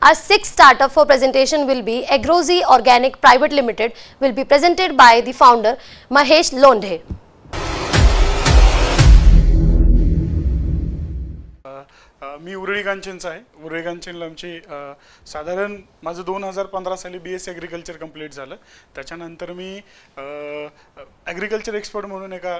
Our sixth startup for presentation will be Agrozy Organic Private Limited, will be presented by the founder Mahesh Londhe. मी उरळी कांचनचा आहे. उरळी कांचनला आमची साधारण माझं 2015 साली BSc agriculture complete झालं. त्याच्यानंतर मी agriculture expert म्हणून एका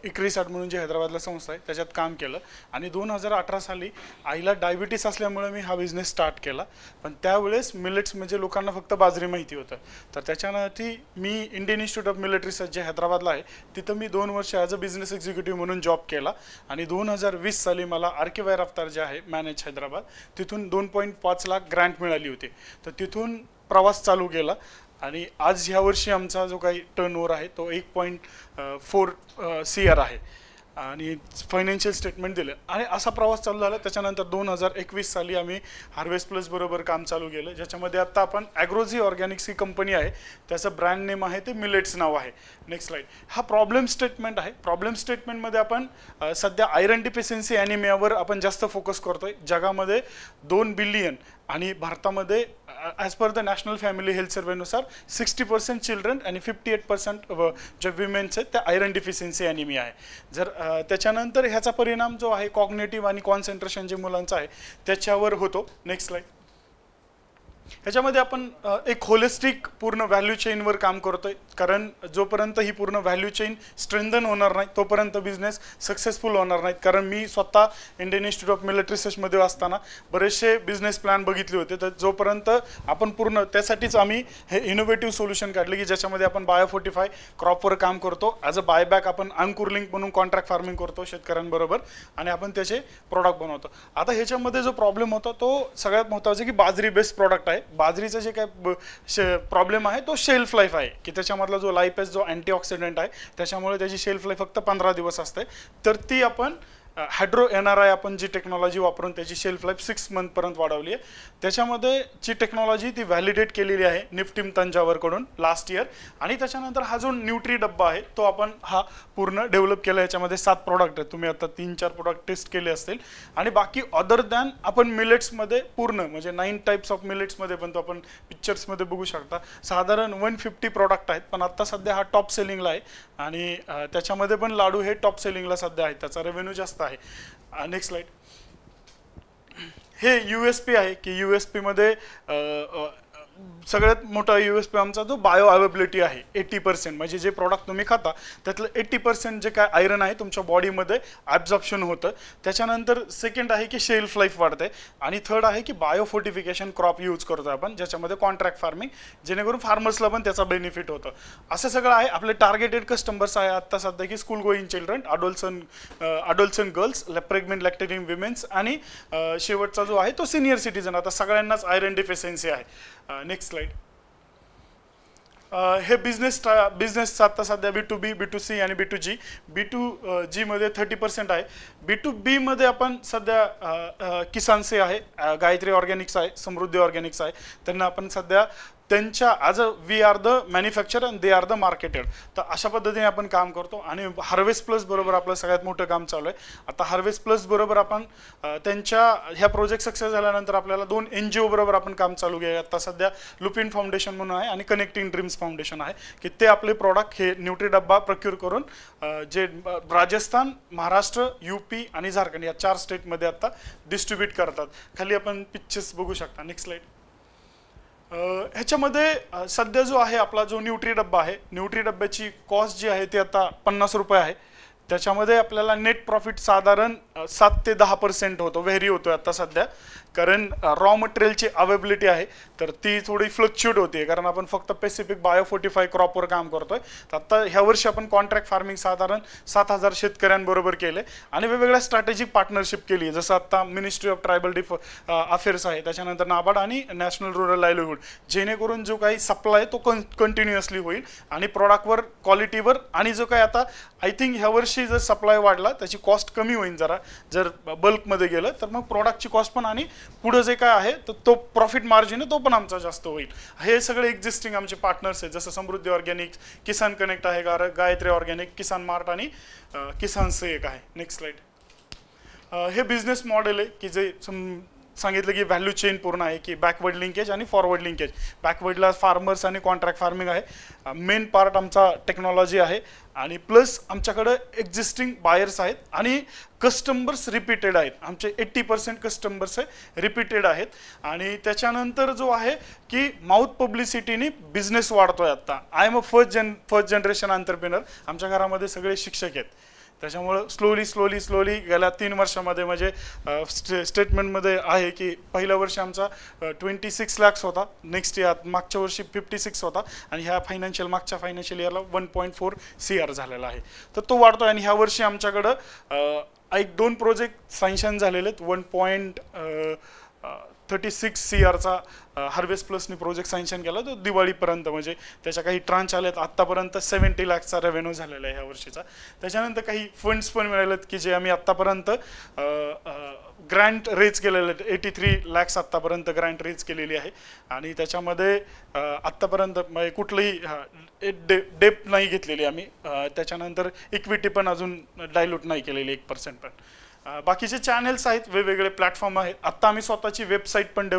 इक्रिसाट म्हणून जी हैदराबादला संस्था आहे त्याच्यात काम केलं आणि 2018 साली आईला डायबिटीस असल्यामुळे मी हा बिझनेस स्टार्ट केला. पण त्यावेळेस मिलेट्स म्हणजे लोकांना फक्त बाजरी माहिती होतं. तर त्याच्यानंतर मी Indian institute of military research जे हैदराबादला आहे तिथं मी 2 वर्ष ॲज अ बिझनेस एक्झिक्युटिव्ह म्हणून जॉब केला आणि 2020 साली मला RKY रफ्तार जे आहे मॅनेज हैदराबाद तिथून 2.5 लाख ग्रँट मिळाली होती. तर तिथून प्रवास चालू केला आणि आज ह्या वर्षी आमचा जो काही टर्नओव्हर आहे तो 1.4 CR आहे आणि फायनान्शियल स्टेटमेंट दिलं आणि असा प्रवास चालू झाला. त्याच्यानंतर 2021 साली आम्ही हार्वेस्ट प्लस बरोबर काम चालू केलं, ज्याच्यामध्ये आता आपण ॲग्रोझी ऑर्गॅनिक्स ही कंपनी आहे, त्याचं ब्रँड नेम आहे ते मिलेट्स नाव आहे. Next slide. हा प्रॉब्लेम स्टेटमेंट आहे. प्रॉब्लेम स्टेटमेंटमध्ये आपण सध्या आयरन डिफिशियन्सी ॲनिमियावर आपण जास्त फोकस करतोय. जगामध्ये 2 बिलियन आणि भारतामध्ये as per the national family health सर्वेनुसार 60% चिल्ड्रन आणि 58% जे विमेन्स आहेत त्या आयरन डिफिशियन्सी ॲनिमिया आहे. जर त्याच्यानंतर ह्याचा परिणाम जो आहे कॉग्नेटिव्ह आणि कॉन्सन्ट्रेशन जे मुलांचं आहे त्याच्यावर होतो. Next slide. ह्याच्यामध्ये आपण एक होलिस्टिक पूर्ण व्हॅल्यू चेनवर काम करतोय, कारण जोपर्यंत ही पूर्ण व्हॅल्यू चेन स्ट्रेंथन होणार नाही तोपर्यंत बिझनेस सक्सेसफुल होणार नाहीत. कारण मी स्वतः इंडियन इन्स्टिट्यूट ऑफ मिलिटरी रिसर्चमध्ये असताना बरेचसे बिझनेस प्लॅन बघितले होते. तर जोपर्यंत आपण पूर्ण त्यासाठीच आम्ही हे इनोव्हेटिव्ह सोल्युशन काढले की ज्याच्यामध्ये आपण बायोफोर्टिफाय क्रॉपवर काम करतो. ॲज अ बायबॅक आपण अंकुर लिंक म्हणून कॉन्ट्रॅक्ट फार्मिंग करतो शेतकऱ्यांबरोबर आणि आपण त्याचे प्रॉडक्ट बनवतो. आता ह्याच्यामध्ये जो प्रॉब्लेम होता तो सगळ्यात महत्त्वाचा की बाजरी बेस्ड प्रॉडक्ट आहे. बाजरीचा जे काय प्रॉब्लेम आहे तो शेल्फ लाईफ आहे की त्याच्यामधला जो लाईपेस जो अँटीऑक्सिडंट आहे त्याच्यामुळे त्याची शेल्फ लाईफ फक्त 15 दिवस असते. तर ती आपण हायड्रो NRI आपण जी टेक्नॉलॉजी वापरून त्याची शेल्फ लाईफ 6 मंथपर्यंत वाढवली आहे. त्याच्यामध्ये जी टेक्नॉलॉजी ती व्हॅलिडेट केलेली आहे निफ्टीम तंजावरकडून लास्ट इयर. आणि त्याच्यानंतर हा जो न्यूट्री डब्बा आहे तो आपण हा पूर्ण डेव्हलप केला. याच्यामध्ये 7 प्रॉडक्ट आहेत. तुम्ही आता 3-4 प्रॉडक्ट टेस्ट केले असतील आणि बाकी अदर दॅन आपण मिलेट्समध्ये पूर्ण म्हणजे 9 टाईप्स ऑफ मिलेट्समध्ये पण तो आपण पिक्चर्समध्ये बघू शकता. साधारण 150 प्रॉडक्ट आहेत, पण आता सध्या हा टॉप सेलिंगला आहे आणि त्याच्यामध्ये पण लाडू हे टॉप सेलिंगला सध्या आहे. त्याचा रेव्हेन्यू जास्त आहे. Next slide. हे USP आहे की USP मध्ये सगळ्यात मोठा USP आमचा जो बायो अवेबिलिटी आहे. 80% म्हणजे जे प्रॉडक्ट तुम्ही खाता त्यातलं 80% जे काय आयरन आहे तुमच्या बॉडीमध्ये ॲब्झॉर्प्शन होतं. त्याच्यानंतर सेकंड आहे की शेल्फ लाईफ वाढते आणि थर्ड आहे की बायोफोर्टिफिकेशन क्रॉप यूज करतो आपण, ज्याच्यामध्ये कॉन्ट्रॅक्ट फार्मिंग, जेणेकरून फार्मर्सला पण त्याचा बेनिफिट होतं. असं सगळं आहे. आपले टार्गेटेड कस्टमर्स आहे आता सध्या की school going children, adolescent girls, pregnant lactating womens आणि शेवटचा जो आहे तो सिनियर सिटीजन. आता सगळ्यांनाच आयरन डिफिशियन्सी आहे. Next slide. हे बिझनेस आता सध्या B2B, B2C आणि B2G. B2G मध्ये 30% आहे. B2B मध्ये आपण सध्या किसानसे आहे, गायत्री ऑर्गॅनिक्स आहे, समृद्धी ऑर्गॅनिक्स आहे. त्यांना आपण सध्या त्यांच्या as a we are the manufacture and they are the marketed. तर अशा पद्धतीने आपण काम करतो आणि हार्वेस्ट प्लस बरोबर आपलं सगळ्यात मोठं काम चालू आहे. आता हार्वेस्ट प्लस बरोबर आपण त्यांच्या ह्या प्रोजेक्ट सक्सेस झाल्यानंतर आपल्याला 2 NGO बरोबर आपण काम चालू केलं. आता सध्या लुपिन फाउंडेशन म्हणून आहे आणि कनेक्टिंग ड्रीम्स फाउंडेशन आहे की ते आपले प्रॉडक्ट हे न्यूट्री डब्बा प्रोक्यूर करून जे राजस्थान, महाराष्ट्र, UP आणि झारखंड या 4 स्टेटमध्ये आता डिस्ट्रीब्यूट करतात. खाली आपण पिक्चर्स बघू शकता. Next slide. ह्याच्यामध्ये सध्या जो आहे आपला जो न्यूट्री डब्बा आहे, न्यूट्री डब्याची कॉस्ट जी आहे ती आता 50 रुपये आहे. त्याच्यामध्ये आपल्याला नेट प्रॉफिट साधारण 7 ते 10% होतो, व्हेरी होतो आता सध्या, कारण रॉ मटेरियलची अवेबिलिटी आहे तर ती थोडी फ्लक्च्युएट होते, कारण आपण फक्त स्पेसिफिक बायोफोर्टिफाय क्रॉपवर काम करतोय. तर आता ह्या वर्षी आपण कॉन्ट्रॅक्ट फार्मिंग साधारण 7,000 शेतकऱ्यांबरोबर केले आणि वेगवेगळ्या स्ट्रॅटेजिक पार्टनरशिप केली आहे. जसं आता मिनिस्ट्री ऑफ ट्रायबल अफेअर्स आहे, त्याच्यानंतर नाबार्ड आणि नॅशनल रुरल लाईव्हलीहूड, जेणेकरून जो काही सप्लाय तो कंटिन्युअसली होईल आणि प्रॉडक्टवर, क्वालिटीवर आणि जो काही आता आय थिंक ह्या वर्षी जर सप्लाय वाढला त्याची कॉस्ट कमी होईल जरा, जर बल्कमध्ये गेलं तर मग प्रॉडक्टची कॉस्ट पण आणि पुढे जे काय आहे तर तो प्रॉफिट मार्जिन आहे तो पण आमचा जास्त होईल. हे सगळे एक्झिस्टिंग आमचे पार्टनर्स आहेत, जसं समृद्धी ऑर्गॅनिक, किसान कनेक्ट आहे, गायत्री ऑर्गॅनिक, किसान मार्ट आणि किसान से एक आहे. Next slide. हे बिझनेस मॉडेल आहे की जे सांगितलं की व्हॅल्यू चेन पूर्ण आहे, की बॅकवर्ड लिंकेज आणि फॉरवर्ड लिंकेज. बॅकवर्डला फार्मर्स आणि कॉन्ट्रॅक्ट फार्मिंग आहे, मेन पार्ट आमचा टेक्नॉलॉजी आहे, आणि प्लस आमच्याकडे एक्झिस्टिंग बायर्स आहेत आणि कस्टमर्स रिपीटेड आहेत. आमचे 80% कस्टमर्स रिपीटेड आहेत. आणि त्याच्यानंतर जो आहे की माउथ पब्लिसिटीने बिझनेस वाढतोय. आता I am a first generation entrepreneur. आमच्या घरामध्ये सगळे शिक्षक आहेत, त्याच्यामुळं स्लोली गेल्या 3 वर्षामध्ये म्हणजे स्टेटमेंटमध्ये आहे की पहिल्या वर्षी आमचा 26 lakhs होता, नेक्स्ट इयर मागच्या वर्षी 56 होता, आणि ह्या मागच्या फायनान्शियल इयरला 1.4 CR झालेला आहे. तर तो वाढतो. आणि ह्या वर्षी आमच्याकडं 1-2 प्रोजेक्ट सँक्शन झालेले आहेत. 1.36 CRचा हार्वेस्ट प्लसनी प्रोजेक्ट सँक्शन केला तो दिवाळीपर्यंत, म्हणजे त्याच्या काही ट्रांच आलेत. आत्तापर्यंत 70 lakhsचा रेव्हेन्यू झालेला आहे ह्या वर्षीचा. त्याच्यानंतर काही फंड्स पण मिळालेत की जे आम्ही आत्तापर्यंत ग्रँट रेज केलेले आहेत. 83 lakhs आत्तापर्यंत ग्रँट रेज केलेली आहे. आणि त्याच्यामध्ये आत्तापर्यंत कुठलंही डेप नाही घेतलेली आम्ही. त्याच्यानंतर इक्विटी पण अजून डायल्यूट नाही केलेली 1% पण. बाकीचे चॅनल्स आहेत, वेगवेगळे प्लॅटफॉर्म आहेत. आत्ता आम्ही स्वतःची वेबसाईट पण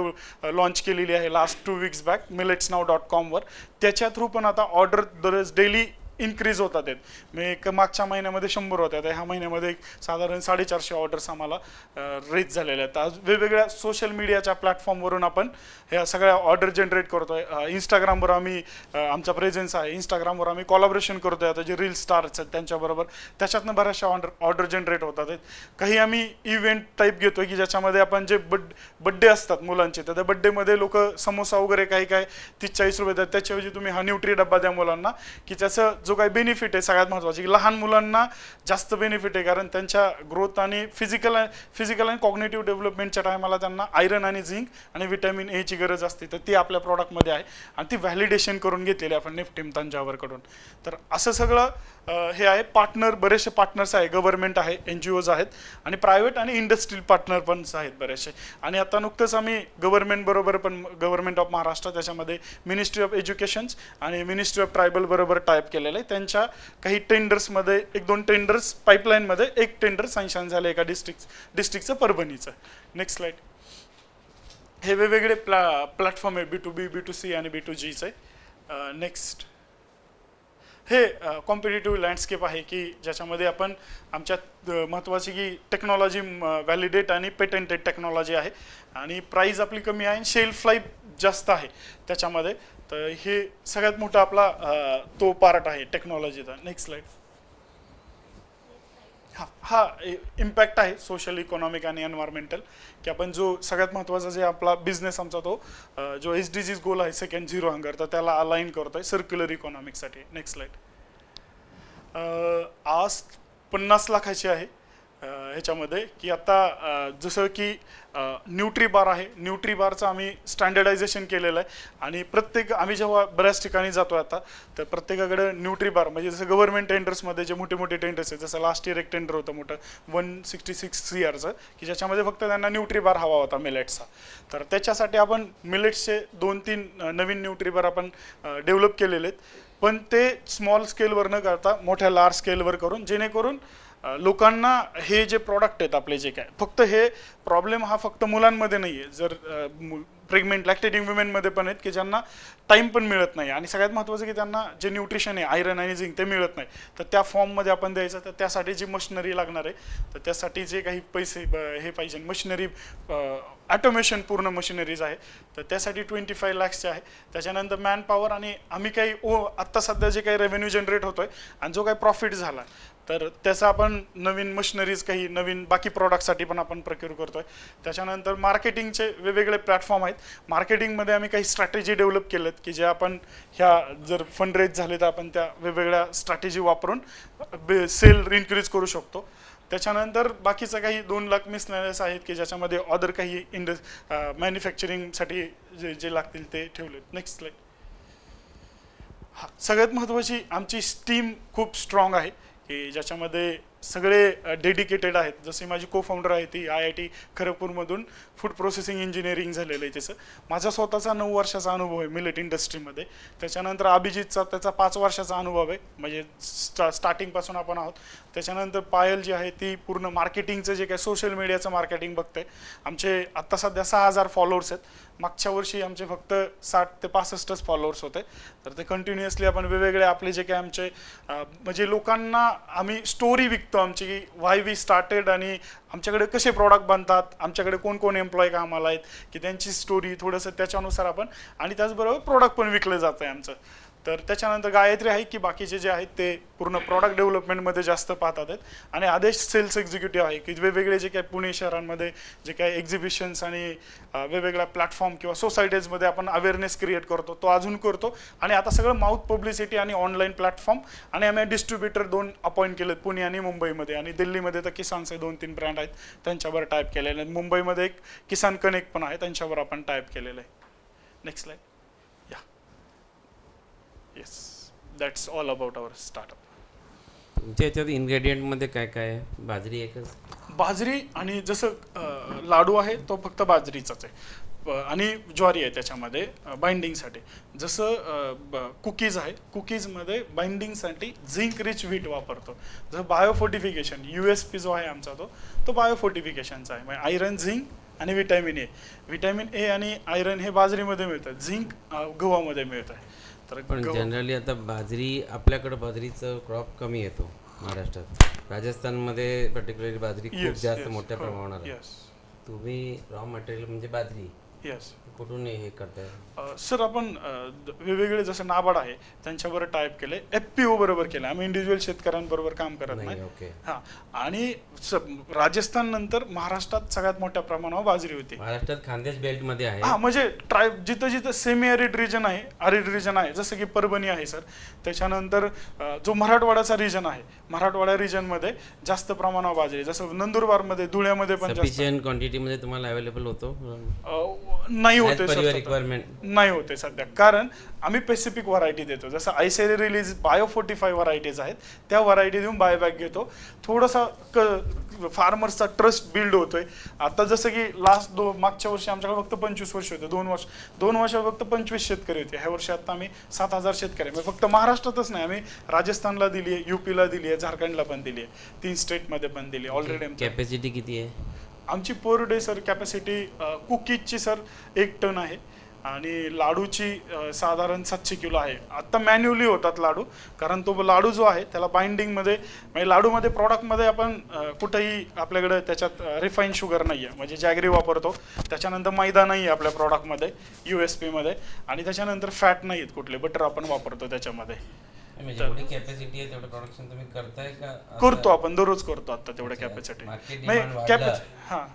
लॉन्च केलेली आहे लास्ट 2 weeks बॅक milletsnow.com वर. त्याच्या थ्रू पण आता ऑर्डर दररोज डेली इन्क्रीज होतात आहेत. म्हणजे मागच्या महिन्यामध्ये 100 होत्या, तर ह्या महिन्यामध्ये साधारण 450 ऑर्डर्स आम्हाला रेज झालेल्या आहेत. आज वेगवेगळ्या सोशल मीडियाच्या प्लॅटफॉर्मवरून आपण ह्या सगळ्या ऑर्डर जनरेट करतोय. इंस्टाग्रामवर आम्ही आमचा प्रेझेन्स आहे, इंस्टाग्रामवर आम्ही कोलॅबोरेशन करतोय आता जे रील स्टार्स आहेत त्यांच्याबरोबर. त्याच्यातनं बऱ्याचशा ऑर्डर जनरेट होतात आहेत. काही आम्ही इव्हेंट टाईप घेतोय की ज्याच्यामध्ये आपण जे बड्डे असतात मुलांचे, तर त्या बड्डेमध्ये लोक समोसा वगैरे काही 30-40 रुपये देतात. त्याच्याऐवजी तुम्ही हा न्यूट्री डब्बा द्या मुलांना, की त्याचं जो काही बेनिफिट आहे सगळ्यात महत्त्वाची की लहान मुलांना जास्त बेनिफिट आहे, कारण त्यांच्या ग्रोथ आणि फिजिकल आणि कॉग्निटिव्ह डेव्हलपमेंटच्या टायमाला त्यांना आयरन आणि झिंक आणि व्हिटॅमिन ए ची गरज असते. तर ती आपल्या प्रॉडक्टमध्ये आहे आणि ती व्हॅलिडेशन करून घेतलेली आपण नेफ्टिम तंजावरकडून. तर असं सगळं हे आहे. पार्टनर बरेचसे पार्टनर्स आहे, गव्हर्नमेंट आहे, NGOज आहेत, आणि प्रायव्हेट आणि इंडस्ट्रियल पार्टनर पण आहेत बरेचसे. आणि आता नुकतंच आम्ही गव्हर्नमेंट बरोबर पण गव्हर्नमेंट ऑफ महाराष्ट्र, त्याच्यामध्ये मिनिस्ट्री ऑफ एज्युकेशन आणि मिनिस्ट्री ऑफ ट्रायबल बरोबर टाईप केलेलं आहे. त्यांच्या काही टेंडर्समध्ये 1-2 टेंडर्स पाईपलाईनमध्ये, 1 टेंडर सँक्शन झालं एका डिस्ट्रिक्टचं, परभणीचं. Next slide. हे वेगवेगळे प्लॅटफॉर्म आहे, B2B, B2C आणि B2Gचे. नेक्स्ट. हे कॉम्पिटिटिव्ह लँडस्केप आहे की ज्याच्यामध्ये आपण आमच्यात महत्त्वाची की टेक्नॉलॉजी व्हॅलिडेट आणि पेटेंटेड टेक्नॉलॉजी आहे, आणि प्राईस आपली कमी आहे, शेल्फ लाईफ जास्त आहे त्याच्यामध्ये. तर हे सगळ्यात मोठा आपला तो पार्ट आहे टेक्नॉलॉजीचा. Next slide. हा इम्पॅक्ट आहे सोशल, इकॉनॉमिक आणि एन्व्हायरमेंटल, की आपण जो सगळ्यात महत्त्वाचा जे आपला बिझनेस आमचा तो जो SDGs गोल आहे सेकंड 0 हंगर, तर त्याला अलाइन करतोय सर्क्युलर इकॉनॉमिकसाठी. Next slide. आज 50 लाखाची आहे ह्याच्यामध्ये, की आता जसं की न्यूट्री बार आहे, न्यूट्री बारचं आम्ही स्टँडर्डायझेशन केलेलं आहे. आणि आम्ही जेव्हा बऱ्याच ठिकाणी जातो आता, तर प्रत्येकाकडे न्यूट्री बार म्हणजे जसं गव्हर्नमेंट टेंडर्समध्ये जे मोठे टेंडर्स आहेत, जसं लास्ट इयर एक टेंडर होतं मोठं 166 CRचं, की ज्याच्यामध्ये फक्त त्यांना न्यूट्री बार हवा होता मिलेट्सचा. तर त्याच्यासाठी आपण मिलेट्सचे 2-3 नवीन न्यूट्री बार आपण डेव्हलप केलेले आहेत, पण ते स्मॉल स्केलवर न करता मोठ्या लार्ज स्केलवर करून, जेणेकरून लोकांना हे जे प्रॉडक्ट आहेत आपले जे काय, फक्त हे प्रॉब्लेम हा फक्त मुलांमध्ये नाही आहे, जर प्रेग्नेंट लॅक्टेटिंग वुमेनमध्ये पण आहेत की ज्यांना टाईम पण मिळत नाही, आणि सगळ्यात महत्त्वाचं की त्यांना जे न्यूट्रिशन आहे आयरन आणि झिंक ते मिळत नाही, तर त्या फॉर्ममध्ये आपण द्यायचं. तर त्यासाठी जी मशिनरी लागणार आहे, तर त्यासाठी जे काही पैसे हे पाहिजे मशिनरी, ऑटोमेशन पूर्ण मशिनरीज आहे, तर त्यासाठी 25 lakhsचे आहे. त्याच्यानंतर मॅन पॉवर, आणि आम्ही काही आत्ता सध्या जे काही रेव्हेन्यू जनरेट होतोय आणि जो काही प्रॉफिट झाला, तर त्याचा आपण नवीन मशिनरीज काही नवीन बाकी प्रॉडक्टसाठी पण आपण प्रोक्यूर करतोय. त्याच्यानंतर मार्केटिंगचे वेगवेगळे प्लॅटफॉर्म आहेत. मार्केटिंगमध्ये आम्ही काही स्ट्रॅटेजी डेव्हलप केलेत की जे आपण ह्या जर फंड रेज झाले तर आपण त्या वेगवेगळ्या स्ट्रॅटेजी वापरून सेल इन्क्रीज करू शकतो. त्याच्यानंतर बाकीचं काही 2 लाख मिसलेनियस आहेत की ज्याच्यामध्ये अदर काही मॅन्युफॅक्चरिंगसाठी जे लागतील ते ठेवलेत. Next slide. सगळ्यात महत्त्वाची आमची टीम खूप स्ट्रॉंग आहे की ज्याच्यामध्ये सगळे डेडिकेटेड आहेत. जसे माझी को फाउंडर आहे ती IIT खरगपूरमधून फूड प्रोसेसिंग इंजिनिअरिंग झालेलं आहे तिचं. माझा स्वतःचा 9 वर्षाचा अनुभव आहे मिलेट इंडस्ट्रीमध्ये. त्याच्यानंतर अभिजितचा त्याचा 5 वर्षाचा अनुभव आहे, म्हणजे स्टार्टिंगपासून आपण आहोत. त्याच्यानंतर पायल जी आहे ती पूर्ण मार्केटिंगचं जे काय सोशल मीडियाचं मार्केटिंग बघते. आमचे आत्ता सध्या 6000 फॉलोअर्स आहेत. मागच्या वर्षी आमचे फक्त 60 ते 65च फॉलोअर्स होते. तर ते कंटिन्युअसली आपण वेगवेगळे आपले जे काय आमचे म्हणजे लोकांना आम्ही स्टोरी विकतो आमची, की व्हाय वी स्टार्टेड आणि आमच्याकडे कसे प्रॉडक्ट बनतात, आमच्याकडे कोण कोण एम्प्लॉय कामाला आहेत, की त्यांची स्टोरी थोडंसं त्याच्यानुसार आपण, आणि त्याचबरोबर प्रॉडक्ट पण विकलं जातं आहे आमचं. तर त्याच्यानंतर गायत्री आहे की बाकीचे जे आहेत ते पूर्ण प्रॉडक्ट डेव्हलपमेंटमध्ये जास्त पाहतात आहेत. आणि आदेश सेल्स एक्झिक्युटिव्ह आहे की वेगवेगळे जे काही पुणे शहरांमध्ये जे काही एक्झिबिशन्स आणि वेगवेगळ्या प्लॅटफॉर्म किंवा सोसायटीजमध्ये आपण अवेअरनेस क्रिएट करतो, तो अजून करतो. आणि आता सगळं माउथ पब्लिसिटी आणि ऑनलाईन प्लॅटफॉर्म. आणि आम्ही डिस्ट्रीब्युटर 2 अपॉइंट केलेत पुणे आणि मुंबईमध्ये. आणि दिल्लीमध्ये तर किसानचे 2-3 ब्रँड आहेत, त्यांच्यावर टाईप केलेले आहेत. मुंबईमध्ये एक किसान कनेक्ट पण आहे, त्यांच्यावर आपण टाईप केलेलं आहे. Next slide. Yes, that's all about our startup. तुमच्या याच्यात इन्ग्रेडियंटमध्ये काय काय आहे? बाजरी एकच? बाजरी आणि जसं लाडू आहे तो फक्त बाजरीचाच आहे, आणि ज्वारी आहे त्याच्यामध्ये बाइंडिंगसाठी. जसं कुकीज आहे, कुकीजमध्ये बाइंडिंगसाठी झिंक रिच व्हीट वापरतो. जसं बायोफोर्टिफिकेशन USP जो आहे आमचा तो बायोफोर्टिफिकेशनचा आहे. म्हणजे आयरन, झिंक आणि विटॅमिन ए. विटॅमिन ए आणि आयरन हे बाजरीमध्ये मिळतं, झिंक गव्हामध्ये मिळतं. पण जनरली आता बाजरी, आपल्याकडे बाजरीचं क्रॉप कमी येतो महाराष्ट्रात. राजस्थानमध्ये पर्टिक्युलरली बाजरी खूप जास्त मोठ्या प्रमाणात आहे. तुम्ही रॉ मटेरियल म्हणजे बाजरी कुठून हे करताय? सर आपण वेगवेगळे जसं नाबार्ड आहे त्यांच्यावर टाईप केले, FPO बरोबर केलं. आम्ही इंडिव्हिज्युअल शेतकऱ्यांबरोबर काम करत नाही. हां, आणि राजस्थान नंतर महाराष्ट्रात सगळ्यात मोठ्या प्रमाणावर बाजरी होती. महाराष्ट्रात खानदेश बेल्ट मध्ये आहे. हां, म्हणजे जिथं जिथं सेमी अरिड रिजन आहे, अरिड रिजन आहे, जसं की परभणी आहे सर. त्याच्यानंतर जो मराठवाड्याचा रिजन आहे, मराठवाडा रिजनमध्ये जास्त प्रमाणावर बाजरी. जसं नंदुरबारमध्ये, धुळ्यामध्ये पण सफिशियंट क्वांटिटीमध्ये तुम्हाला अवेलेबल होतो? नाही होते रिक्वायरमेंट नाही होते सध्या, कारण आम्ही स्पेसिफिक व्हरायटी देतो. जसं आयसेरी रिलीज बायोफोर्टिफाय व्हरायटीज आहेत, त्या व्हरायटी देऊन बायबॅक घेतो. थोडासा फार्मर्सचा ट्रस्ट बिल्ड होतोय. आता जसं की मागच्या वर्षी आमच्याकडे फक्त 25 वर्ष होते, 2 वर्ष फक्त 25 शेतकरी होते. ह्या वर्षी आता आम्ही 7000 शेतकरी. म्हणजे फक्त महाराष्ट्रातच नाही, आम्ही राजस्थानला दिली आहे, UPला दिली आहे, झारखंडला पण दिली आहे, 3 स्टेटमध्ये पण दिली ऑलरेडी. कॅपॅसिटी किती आहे आमची पर डे सर कॅपॅसिटी? कुकीजची सर 1 टन आहे आणि लाडूची साधारण 700 किलो आहे. आत्ता मॅन्युअली होतात लाडू, कारण तो लाडू जो आहे त्याला बाइंडिंगमध्ये, म्हणजे लाडूमध्ये प्रॉडक्टमध्ये आपण कुठेही आपल्याकडे त्याच्यात रिफाईन शुगर नाही आहे, म्हणजे जॅगरी वापरतो. त्याच्यानंतर मैदा नाही आहे आपल्या प्रॉडक्टमध्ये USPमध्ये, आणि त्याच्यानंतर फॅट नाही आहेत कुठले, बटर आपण वापरतो त्याच्यामध्ये. कॅपॅसिटी आहे तेवढं प्रोडक्शन तुम्ही करताय का? करतो आपण, दररोज करतो आता तेवढं कॅपॅसिटी. हां,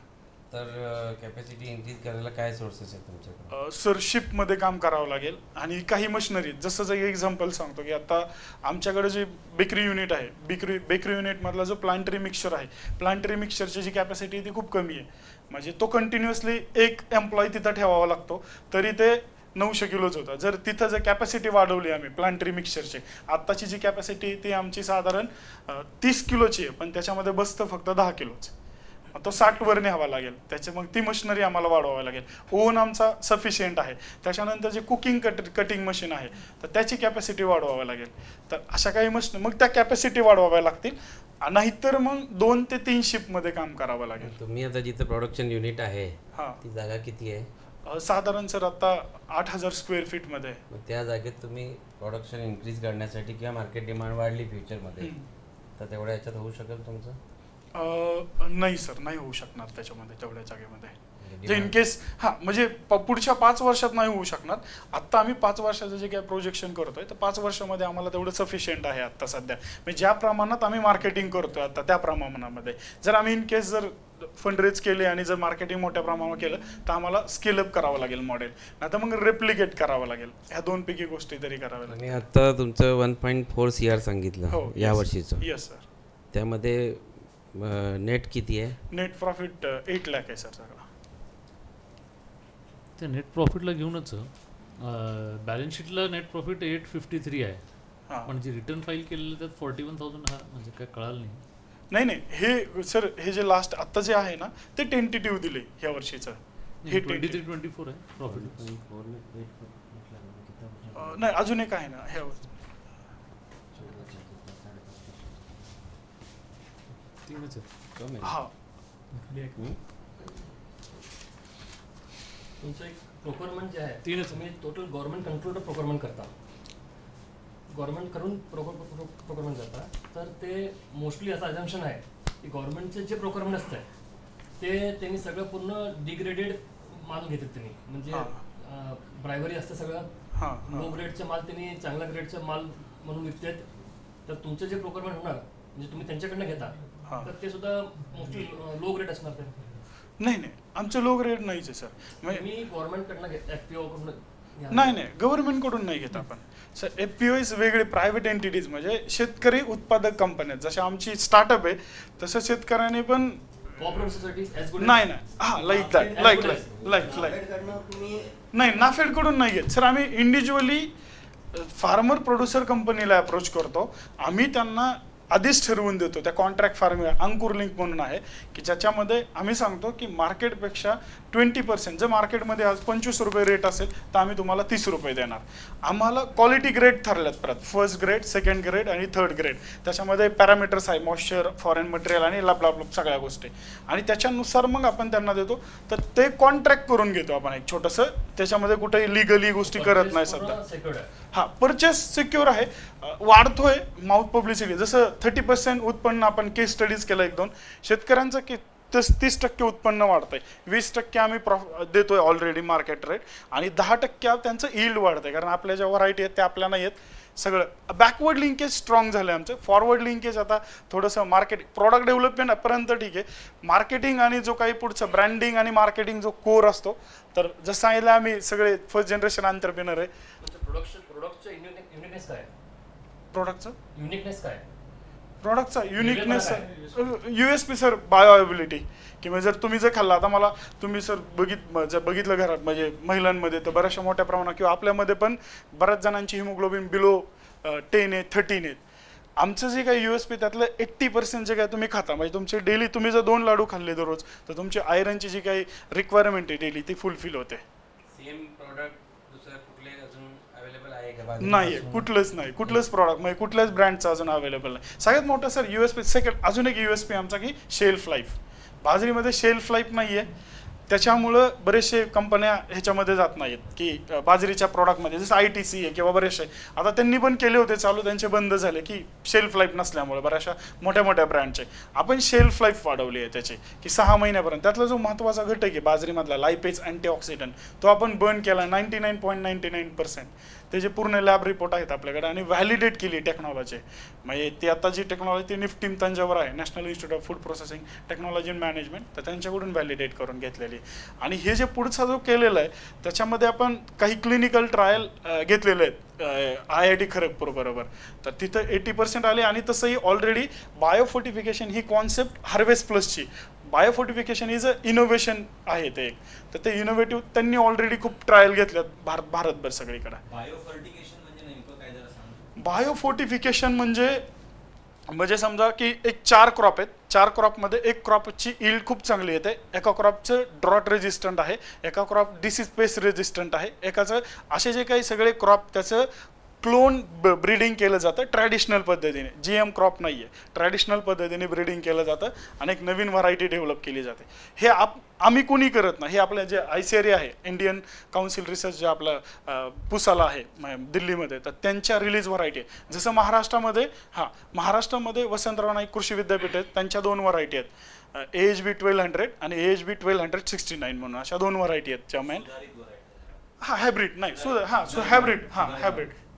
तर कॅपॅसिटी इन्क्रीज करायला काय सोर्सेस आहेत तुमच्याकडे? सर शिपमध्ये काम करावं लागेल आणि काही मशिनरी. जसं एक्झाम्पल सांगतो की आता आमच्याकडे जे बेकरी युनिट आहे, बेकरी युनिटमधला जो प्लांटरी मिक्सचर आहे, प्लांटरी मिक्सचरची जी कॅपॅसिटी ती खूप कमी आहे. म्हणजे तो कंटिन्युअसली 1 एम्प्लॉय तिथं ठेवावा लागतो, तरी ते 900 किलोच होता. जर तिथं जर कॅपॅसिटी वाढवली आम्ही प्लांटरी मिक्सचरची, आत्ताची जी कॅपॅसिटी ती आमची साधारण 30 किलोची आहे, पण त्याच्यामध्ये बसतं फक्त 10 किलोच. तो 60 वर न्यावा लागेल. मग ती मशिनरी आम्हाला वाढवावी लागेल. ओव्हन आमचा सफिशियंट आहे. त्याच्यानंतर जे कुकिंग कटिंग मशीन आहे तर त्याची कॅपॅसिटी वाढवावी लागेल. तर अशा काही मशीन, मग त्या कॅपॅसिटी वाढवाव्या लागतील, नाहीतर मग 2 ते 3 शिफ्टमध्ये काम करावं लागेल. तुम्ही आता जिथं प्रोडक्शन युनिट आहे ती जागा किती आहे? साधारण सर आता 8000 स्क्वेअर फीटमध्ये. त्या जागेत तुम्ही प्रोडक्शन इन्क्रीज करण्यासाठी किंवा मार्केट डिमांड वाढली फ्युचरमध्ये तर तेवढ्या याच्यात होऊ शकेल तुमचं? नाही सर, नाही होऊ शकणार त्याच्यामध्ये, तेवढ्या जागेमध्ये. जे इन केस म्हणजे पुढच्या 5 वर्षात नाही होऊ शकणार. आत्ता आम्ही 5 वर्षाचं जे काय प्रोजेक्शन करतोय तर 5 वर्षामध्ये आम्हाला तेवढं सफिशियंट आहे आत्ता सध्या. म्हणजे ज्या प्रमाणात आम्ही मार्केटिंग करतोय आता त्या प्रमाणामध्ये जर आम्ही इन केस जर फंडरेज केले आणि जर मार्केटिंग मोठ्या प्रमाणावर केलं तर आम्हाला स्केलअप करावं लागेल मॉडेल, नाही तर मग रेप्लिकेट करावं लागेल. ह्या 2 पैकी गोष्टी तरी कराव्या लागेल. आणि आता तुमचं 1.4 CR सांगितलं या वर्षीचं. Yes sir. त्यामध्ये नेट किती आहे? नेट प्रॉफिट 8 लाख आहे सर सगळा. ते नेट प्रॉफिटला घेऊनच बॅलन्स शीटला नेट प्रॉफिट 853 आहे, पण जे रिटर्न फाईल केलेलं त्यात 41,000 हा म्हणजे काय कळालं नाही. नाही नाही, हे सर हे जे लास्ट आता जे आहे ना ते टेंटेटिव्ह दिले ह्या वर्षीचं. हे 23-24 आहे प्रॉफिट. नाही अजून एक आहे ना ह्या तीनच आहे. कमी आहे. हा तुमचं एक प्रोक्युरमेंट जे आहे तीनच. तुम्ही टोटल गव्हर्नमेंट कंट्रोल्ड प्रोक्युरमेंट करता, गव्हर्नमेंट करून प्रोक्युरमेंट करता, तर ते मोस्टली असं अजम्पशन आहे की गव्हर्नमेंटचे जे प्रोक्युरमेंट असतं ते त्यांनी सगळं पूर्ण डिग्रेडेड माल घेतात त्यांनी, म्हणजे ब्रायबरी असतं सगळं, लो ग्रेडचे माल त्यांनी चांगल्या ग्रेडचे माल म्हणून विकतात. तर तुमचं जे प्रोक्युरमेंट होणार म्हणजे तुम्ही त्यांच्याकडनं घेता तर ते सुद्धा मोस्टली लो ग्रेड असणार. ते नाही नाही, आमचं लो ग्रेड नाहीच आहे सर. म्हणजे मी गव्हर्नमेंटकडनं FPO कडून नाही नाही, गव्हर्नमेंट कडून नाही घेत आपण सर. FPOs वेगळे प्रायव्हेट एंटिटीज, म्हणजे शेतकरी उत्पादक कंपन्या जशा आमची स्टार्टअप आहे तसं शेतकऱ्याने पण कोऑपरेटिव्ह सोसायटीज ॲज गुड नाही नाही, हा लाईक दॅट, लाईक नाही, नाफेड कडून नाही घेत सर. आम्ही इंडिव्हिज्युअली फार्मर प्रोड्युसर कंपनीला अप्रोच करतो. आम्ही त्यांना आधीच ठरवून देतो, त्या कॉन्ट्रॅक्ट फार्मिंग अंकुर लिंक म्हणून आहे की ज्याच्यामध्ये आम्ही सांगतो की मार्केटपेक्षा 20%, जर मार्केटमध्ये आज 25 रुपये रेट असेल तर आम्ही तुम्हाला 30 रुपये देणार. आम्हाला क्वालिटी ग्रेड ठरल्यात परत, फर्स्ट ग्रेड, सेकंड ग्रेड आणि थर्ड ग्रेड. त्याच्यामध्ये पॅरामीटर्स आहे, मॉइश्चर, फॉरेन मटेरियल आणि लपलाप सगळ्या गोष्टी, आणि त्याच्यानुसार मग आपण त्यांना देतो. तर ते कॉन्ट्रॅक्ट करून घेतो आपण एक छोटंसं, त्याच्यामध्ये कुठेही लिगली गोष्टी करत नाही सध्या. हा, परचेस सिक्युअर आहे, वाढतोय माउथ पब्लिसिटी. जसं 30% उत्पन्न आपण केस स्टडीज केलं 1-2 शेतकऱ्यांचं की 30% उत्पन्न वाढतंय, 20% आम्ही देतोय ऑलरेडी मार्केट रेट, आणि 10% त्यांचं यील्ड वाढतंय. कारण आपल्या ज्या व्हरायटी आहेत त्या आपल्याला येत. सगळं बॅकवर्ड लिंकेज स्ट्रॉंग झालं आहे आमचं. फॉरवर्ड लिंकेज आता थोडंसं मार्केट प्रॉडक्ट डेव्हलपमेंट पर्यंत ठीक आहे, मार्केटिंग आणि जो काही पुढचं ब्रँडिंग आणि मार्केटिंग जो कोर असतो, तर जसं सांगितलं आम्ही सगळे फर्स्ट जनरेशन एंटरप्रेनर आहे. प्रोडक्टचं युनिकनेस काय? प्रोडक्टचं युनिकनेस काय? प्रोडक्टचा युनिकनेस USP सर, बायोअवेबिलिटी. किंवा जर तुम्ही जर खाल्ला, आता मला तुम्ही सर बघितलं घरात म्हणजे महिलांमध्ये तर बऱ्याचशा मोठ्या प्रमाणात किंवा आपल्यामध्ये पण बऱ्याच जणांची हिमोग्लोबिन बिलो 10 आहे, 13 आहेत. आमचं जे काही USP त्यातलं 80% जे काय तुम्ही खाता, म्हणजे तुमचे डेली तुम्ही जर 2 लाडू खाल्ले दररोज तर तुमची आयरनची जी काही रिक्वायरमेंट आहे डेली ती फुलफिल होते. सेम प्रॉडक्ट दुसरं कुठले अजून अवेलेबल आहे का? नाही, कुठलंच नाही, कुठलंच प्रॉडक्ट म्हणजे कुठल्याच ब्रँडचं अजून अवेलेबल नाही. सगळ्यात मोठं सर USP. सेकंड अजून एक USP आमचा की शेल्फ लाईफ. बाजरीमध्ये शेल्फ लाईफ नाही आहे, त्याच्यामुळं बरेचसे कंपन्या ह्याच्यामध्ये जात नाहीत की बाजरीच्या प्रॉडक्टमध्ये, जसं ITC आहे किंवा बरेचसे आता त्यांनी पण केले होते चालू, त्यांचे बंद झाले की शेल्फ लाईफ नसल्यामुळे. बऱ्याचशा मोठ्या मोठ्या ब्रँडचे आपण शेल्फ लाईफ वाढवली आहे त्याची की 6 महिन्यापर्यंत. त्यातला जो महत्त्वाचा घटक आहे बाजरीमधला लायपेज अँटीऑक्सिडंट, तो आपण बर्न केला 99.99%. त्याचे पूर्ण लॅब रिपोर्ट आहेत आपल्याकडे आणि व्हॅलिडेट केली टेक्नॉलॉजी. म्हणजे ती आता जी टेक्नॉलॉजी ती निफ्टीम तंजावर आहे, national institute of food processing technology and management, तर त्यांच्याकडून व्हॅलिडेट करून घेतलेली. आणि हे जे पुढचा जो केलेला आहे त्याच्यामध्ये आपण काही क्लिनिकल ट्रायल घेतलेले आहेत IIT खरगपूर बरोबर, तर तिथं 80% आले. आणि तसंही ऑलरेडी बायोफोर्टिफिकेशन ही कॉन्सेप्ट हार्वेस्ट प्लसची, बायोफोर्टिफिकेशन इज अ इनोव्हेशन आहे ते एक, तर ते इनोव्हेटिव्ह त्यांनी ऑलरेडी खूप ट्रायल घेतल्यात भारतभर सगळीकडे. बायोफोर्टिफिकेशन म्हणजे समजा की एक 4 क्रॉप आहेत, 4 क्रॉपमध्ये एक क्रॉपची यील्ड खूप चांगली येते, एका क्रॉपचं ड्रॉट रेजिस्टंट आहे, एका क्रॉप डिसीज पेस्ट रेजिस्टंट आहे, एकाचं असे जे काही सगळे क्रॉप त्याचं क्लोन ब्रीडिंग केलं जातं ट्रॅडिशनल पद्धतीने. GM क्रॉप नाही आहे, ट्रॅडिशनल पद्धतीने ब्रीडिंग केलं जातं आणि एक नवीन व्हरायटी डेव्हलप केली जाते. हे आम्ही कोणी करत नाही, हे आपलं जे ICARI आहे, इंडियन काउन्सिल रिसर्च जे आपलं पुसाला आहे दिल्लीमध्ये, तर त्यांच्या रिलीज व्हरायटी आहे. जसं महाराष्ट्रामध्ये वसंतराव नाईक कृषी विद्यापीठ आहेत, त्यांच्या 2 व्हरायटी आहेत, AHB 1200 आणि AHB 1269 म्हणून, अशा 2 व्हरायटी आहेत ज्या मेन हायब्रिड नाही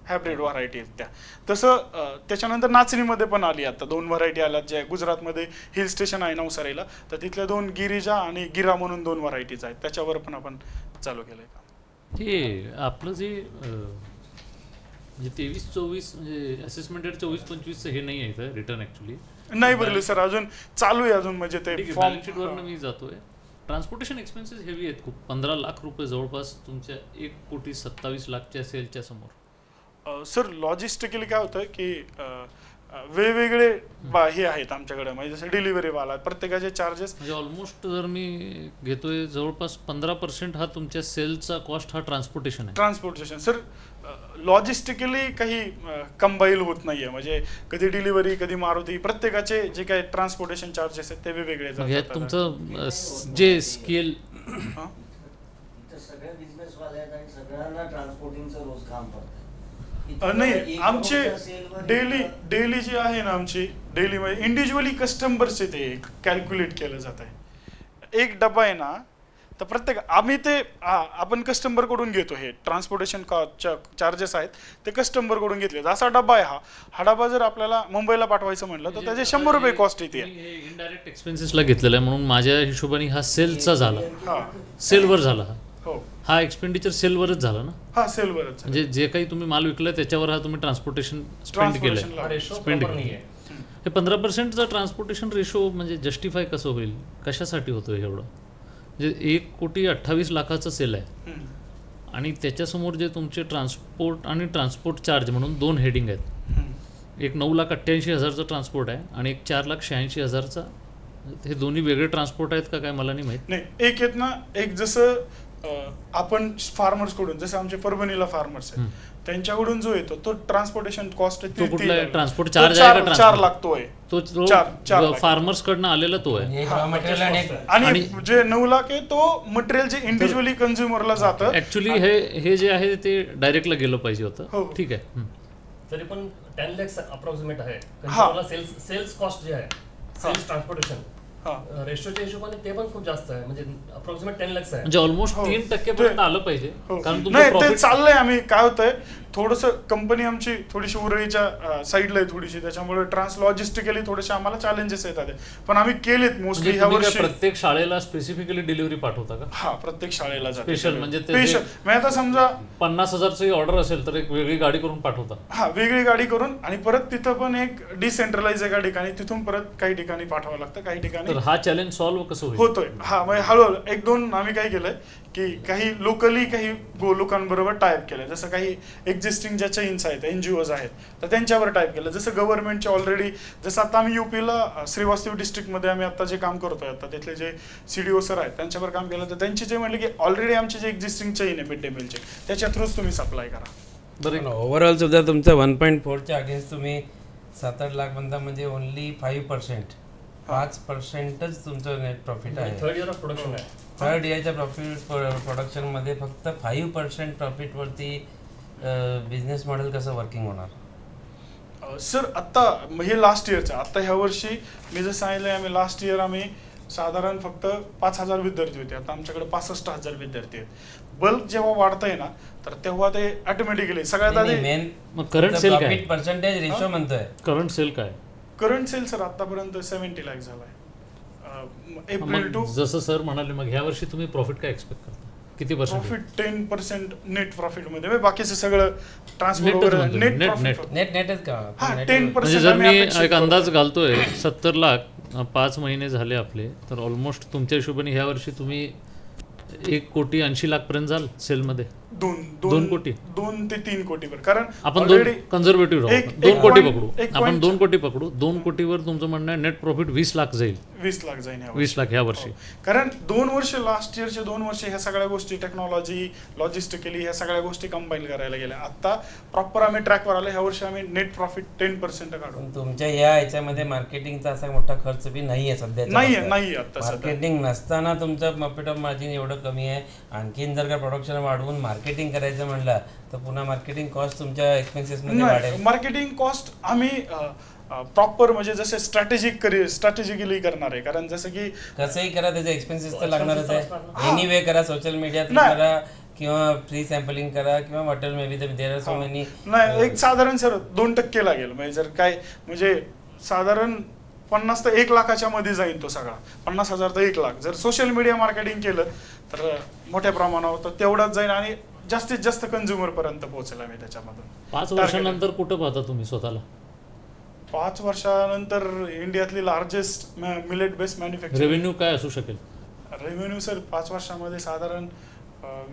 हायब्रिड व्हरायटी आहेत त्या. तसं त्याच्यानंतर नाचणीमध्ये पण आली, आता 2 व्हरायटी आल्यात ज्या गुजरातमध्ये हिल स्टेशन आहे नवसारीला, तर तिथल्या 2 गिरिजा आणि गिरा म्हणून 2 व्हरायटीज आहेत, त्याच्यावर पण आपण चालू केलंय का. हे आपलं जे म्हणजे 23-24 म्हणजे असेसमेंट 24-25 हे नाही आहे रिटर्न ॲक्च्युली नाही भरले सर, अजून चालू आहे अजून, म्हणजे ते बॅलन्स शीटवरनं मी जातोय. ट्रान्सपोर्टेशन एक्सपेन्सेस हेवी आहेत खूप, 15 लाख रुपये जवळपास तुमच्या 1,27,00,000च्या सेलच्या समोर. सर लॉजिस्टिकली काय होतं की वेगवेगळे हे आहेत आमच्याकडे, म्हणजे जसं डिलिव्हरी वाला प्रत्येकाचे चार्जेस. म्हणजे ऑलमोस्ट जर मी घेतोय जवळपास 15% हा तुमच्या सेलचा कॉस्ट हा ट्रान्सपोर्टेशन आहे. ट्रान्सपोर्टेशन सर लॉजिस्टिकली काही कंबाईल होत नाहीये, म्हणजे कधी डिलिव्हरी कधी मारुती, प्रत्येकाचे जे काही ट्रान्सपोर्टेशन चार्जेस आहेत ते वेगवेगळे मग यात तुमचं जे स्केल सगळे बिझनेसवाले आहेत आणि सगळ्यांना ट्रान्सपोर्टिंगचं रोज काम पडतं. नाही आमचे डेली जे आहे ना, आमची डेली म्हणजे इंडिव्हिज्युअली कस्टमरचे ते कॅल्क्युलेट केलं जात आहे. एक डबा आहे ना, तर प्रत्येक आम्ही ते आपण कस्टमर कडून घेतो, हे ट्रान्सपोर्टेशन चार्जेस आहेत ते कस्टमर कडून घेतले. असा डबा आहे हा डबा जर आपल्याला मुंबईला पाठवायचं म्हणलं तर त्याचे 100 रुपये कॉस्ट येते. इनडायरेक्ट एक्सपेन्सेसला घेतलेला आहे म्हणून माझ्या हिशोबाने हा सेलचा झाला, सेलवर झाला. हा एक्सपेंडिचर सेलवरच झाला ना? हा सेलवरच. म्हणजे जे काही तुम्ही माल विकलाय त्याच्यावर हा तुम्ही ट्रान्सपोर्टेशन स्पेंड केलंय. स्पेंड हे 15%चा ट्रान्सपोर्टेशन रेशो म्हणजे जस्टिफाय कसं होईल, कशासाठी होतं एवढं? म्हणजे 1,28,00,000 सेल आहे आणि त्याच्यासमोर जे तुमचे ट्रान्सपोर्ट आणि ट्रान्सपोर्ट चार्ज म्हणून 2 हेडिंग आहेत. एक 9,88,000चा ट्रान्सपोर्ट आहे आणि एक 4,86,000चा. हे दोन्ही वेगळे ट्रान्सपोर्ट आहेत का काय मला नाही माहित. नाही, एक येत ना, एक जसं आपण फार्मर्स कडून, जसं आमचे परभणीला फार्मर्स आहेत त्यांच्याकडून जो येतो तो ट्रान्सपोर्टेशन कॉस्ट तो कुठला आहे? ट्रान्सपोर्ट चार्ज आहे का? 4 लागतोय तो फार्मर्स कडनं आलेला तो आहे. आणि जे 9 लाख आहे तो मटेरियल जे इंडिव्हिज्युअली कन्झ्युमरला जातं. ऍक्च्युली हे जे आहे ते डायरेक्टला गेलं पाहिजे होतं. ठीक आहे. तरी पण 10 lakhs अप्रॉक्सिमेट आहे सेल्स कॉस्ट जे आहे, सेल्स ट्रान्सपोर्टेशन रेशोच्या हिशोबाने ते पण खूप जास्त आहे, म्हणजे अप्रॉक्सिमेट 10 lakhs आहे. म्हणजे ऑलमोस्ट 3% पर्यंत आलं पाहिजे. कारण नाही ते चाललंय. आम्ही काय होतंय, थोडंसं कंपनी आमची थोडीशी उरळीच्या साईडला आहे थोडीशी, त्याच्यामुळे लॉजिस्टिकली थोडेसे आम्हाला चॅलेंजेस येतात. पण आम्ही केलेत मोस्टली ह्या वर्षी. प्रत्येक शाळेला स्पेसिफिकली डिलिव्हरी पाठवता का? हा, प्रत्येक शाळेला स्पेशल म्हणजे स्पेशल. म्हणजे आता समजा 50,000ची ऑर्डर असेल तर एक वेगळी गाडी करून पाठवता. हा, वेगळी गाडी करून, आणि परत तिथं पण एक डिसेंट्रलाइज एका ठिकाणी, तिथून परत काही ठिकाणी पाठवावं लागतं, काही ठिकाणी. तर हा चॅलेंज सॉल्व्ह कसं होतोय? हा, म्हणजे हळूहळू 1-2 आम्ही काय केलंय की काही लोकली काही लोकांबरोबर टाईप केलंय. जसं काही एक्झिस्टिंग ज्या चेन्स आहेत, NGOs आहेत, तर त्यांच्यावर टाईप केलं. जसं गव्हर्नमेंटचे ऑलरेडी, जसं आता आम्ही UPला श्रीवास्तव डिस्ट्रिक्टमध्ये आम्ही आता जे काम करतोय, आता तिथले जे CDO सर आहेत त्यांच्यावर काम केलं, तर त्यांचे जे म्हणले की ऑलरेडी आमचे जे एक्झिस्टिंग चेन आहे मिड डे मीलचे, त्याच्या थ्रूच तुम्ही सप्लाय करा. बरं, ओव्हरऑल सुद्धा तुमचं 1.4च्या अगेन्स्ट तुम्ही 7-8 लाख म्हणता, म्हणजे ओनली 5%च तुमचं नेट प्रॉफिट आहे. थर्ड इयर ऑफ प्रोडक्शन आहे. थर्ड इयरच्या प्रोडक्शनमध्ये फक्त 5% प्रॉफिटवरती बिझनेस मॉडेल कसं वर्किंग होणार? सर आता हे लास्ट इयरचं, आता ह्या वर्षी मी जर सांगितलं, आम्ही लास्ट इयर आम्ही साधारण फक्त 5,000 विद्यार्थी होते, आता आमच्याकडे 65,000 विद्यार्थी आहेत. बल्क जेव्हा वाढतंय ना, तर तेव्हा ते ऑटोमॅटिकली सगळ्यात आधी मेन करंट सेल काय? पर्सेंटेज रेशो म्हणतोय. करंट सेल काय? करंट सेल सर आतापर्यंत 70 लाख झालाय एप्रिल टू. जसं सर म्हणाले, मग ह्या वर्षी तुम्ही प्रॉफिट काय एक्सपेक्ट करता? किती पर्सेंट? प्रॉफिट 10% नेट प्रॉफिट मध्ये, बाकीचं सगळं ट्रान्सपोर्ट नेटच का? 10%. म्हणजे जर मी एक अंदाज घालतोय 70 लाख 5 महिने झाले आपले, तर ऑलमोस्ट तुमच्या हिशोबाने ह्या वर्षी तुम्ही 1,80,00,000 पर्यंत जाल सेलमध्ये. 2 कोटी 2 ते 3 कोटी वर. कारण आपण 2 कन्झर्वेटिव्ह राहू, 2 कोटी पकडू आपण. 2 कोटी पकडू. 2 कोटीवर तुमचं म्हणणं आहे नेट प्रॉफिट 20 लाख जाईल. 20 लाख जाईल 20 लाख ह्या वर्षी. कारण 2 वर्ष, लास्ट इयरचे 2 वर्ष ह्या सगळ्या गोष्टी, टेक्नॉलॉजी, लॉजिस्टिकली ह्या सगळ्या गोष्टी कंबाईन करायला गेल्या. आता प्रॉपर आम्ही ट्रॅकवर आलो. ह्या वर्षी आम्ही नेट प्रॉफिट 10% काढू. तुमच्या या ह्याच्यामध्ये मार्केटिंगचा असा मोठा खर्च बी नाहीये सध्या. नाही आता मार्केटिंग नसताना तुमचं प्रॉफिट ऑफ मार्जिन एवढं कमी आहे. आणखीन जर का प्रोडक्शन वाढवून मार्केटिंग करायचं म्हणलं तर पुन्हा मार्केटिंग कॉस्ट तुमच्या एक्सपेन्सेस मध्ये वाढेल. मार्केटिंग कॉस्ट आम्ही प्रॉपर म्हणजे जसे स्ट्रॅटेजिकली करणार आहे. कारण जसं की कसंही करा त्याचे एक्सपेन्सेस तर लागणारच आहे. एनिवे करा, सोशल मीडिया करा किंवा फ्री सॅम्पलिंग करा किंवा hotel may be there are so many. नाही, एक साधारण सर 2% लागेल. म्हणजे जर काय, म्हणजे साधारण 50 ते 1 लाखाच्या मध्ये जाईल तो सगळा. 50,000 ते 1 लाख जर सोशल मीडिया मार्केटिंग केलं तर मोठ्या प्रमाणावर तर तेवढाच जाईल आणि जास्तीत जास्त कंझ्युमर पर्यंत पोहोचेल आम्ही त्याच्यामधून. 5 वर्षानंतर कुठं पाहता तुम्ही स्वतःला? 5 वर्षानंतर इंडियातली largest millet based manufacture. Revenue काय असू शकेल? रेव्हेन्यू सर 5 वर्षामध्ये साधारण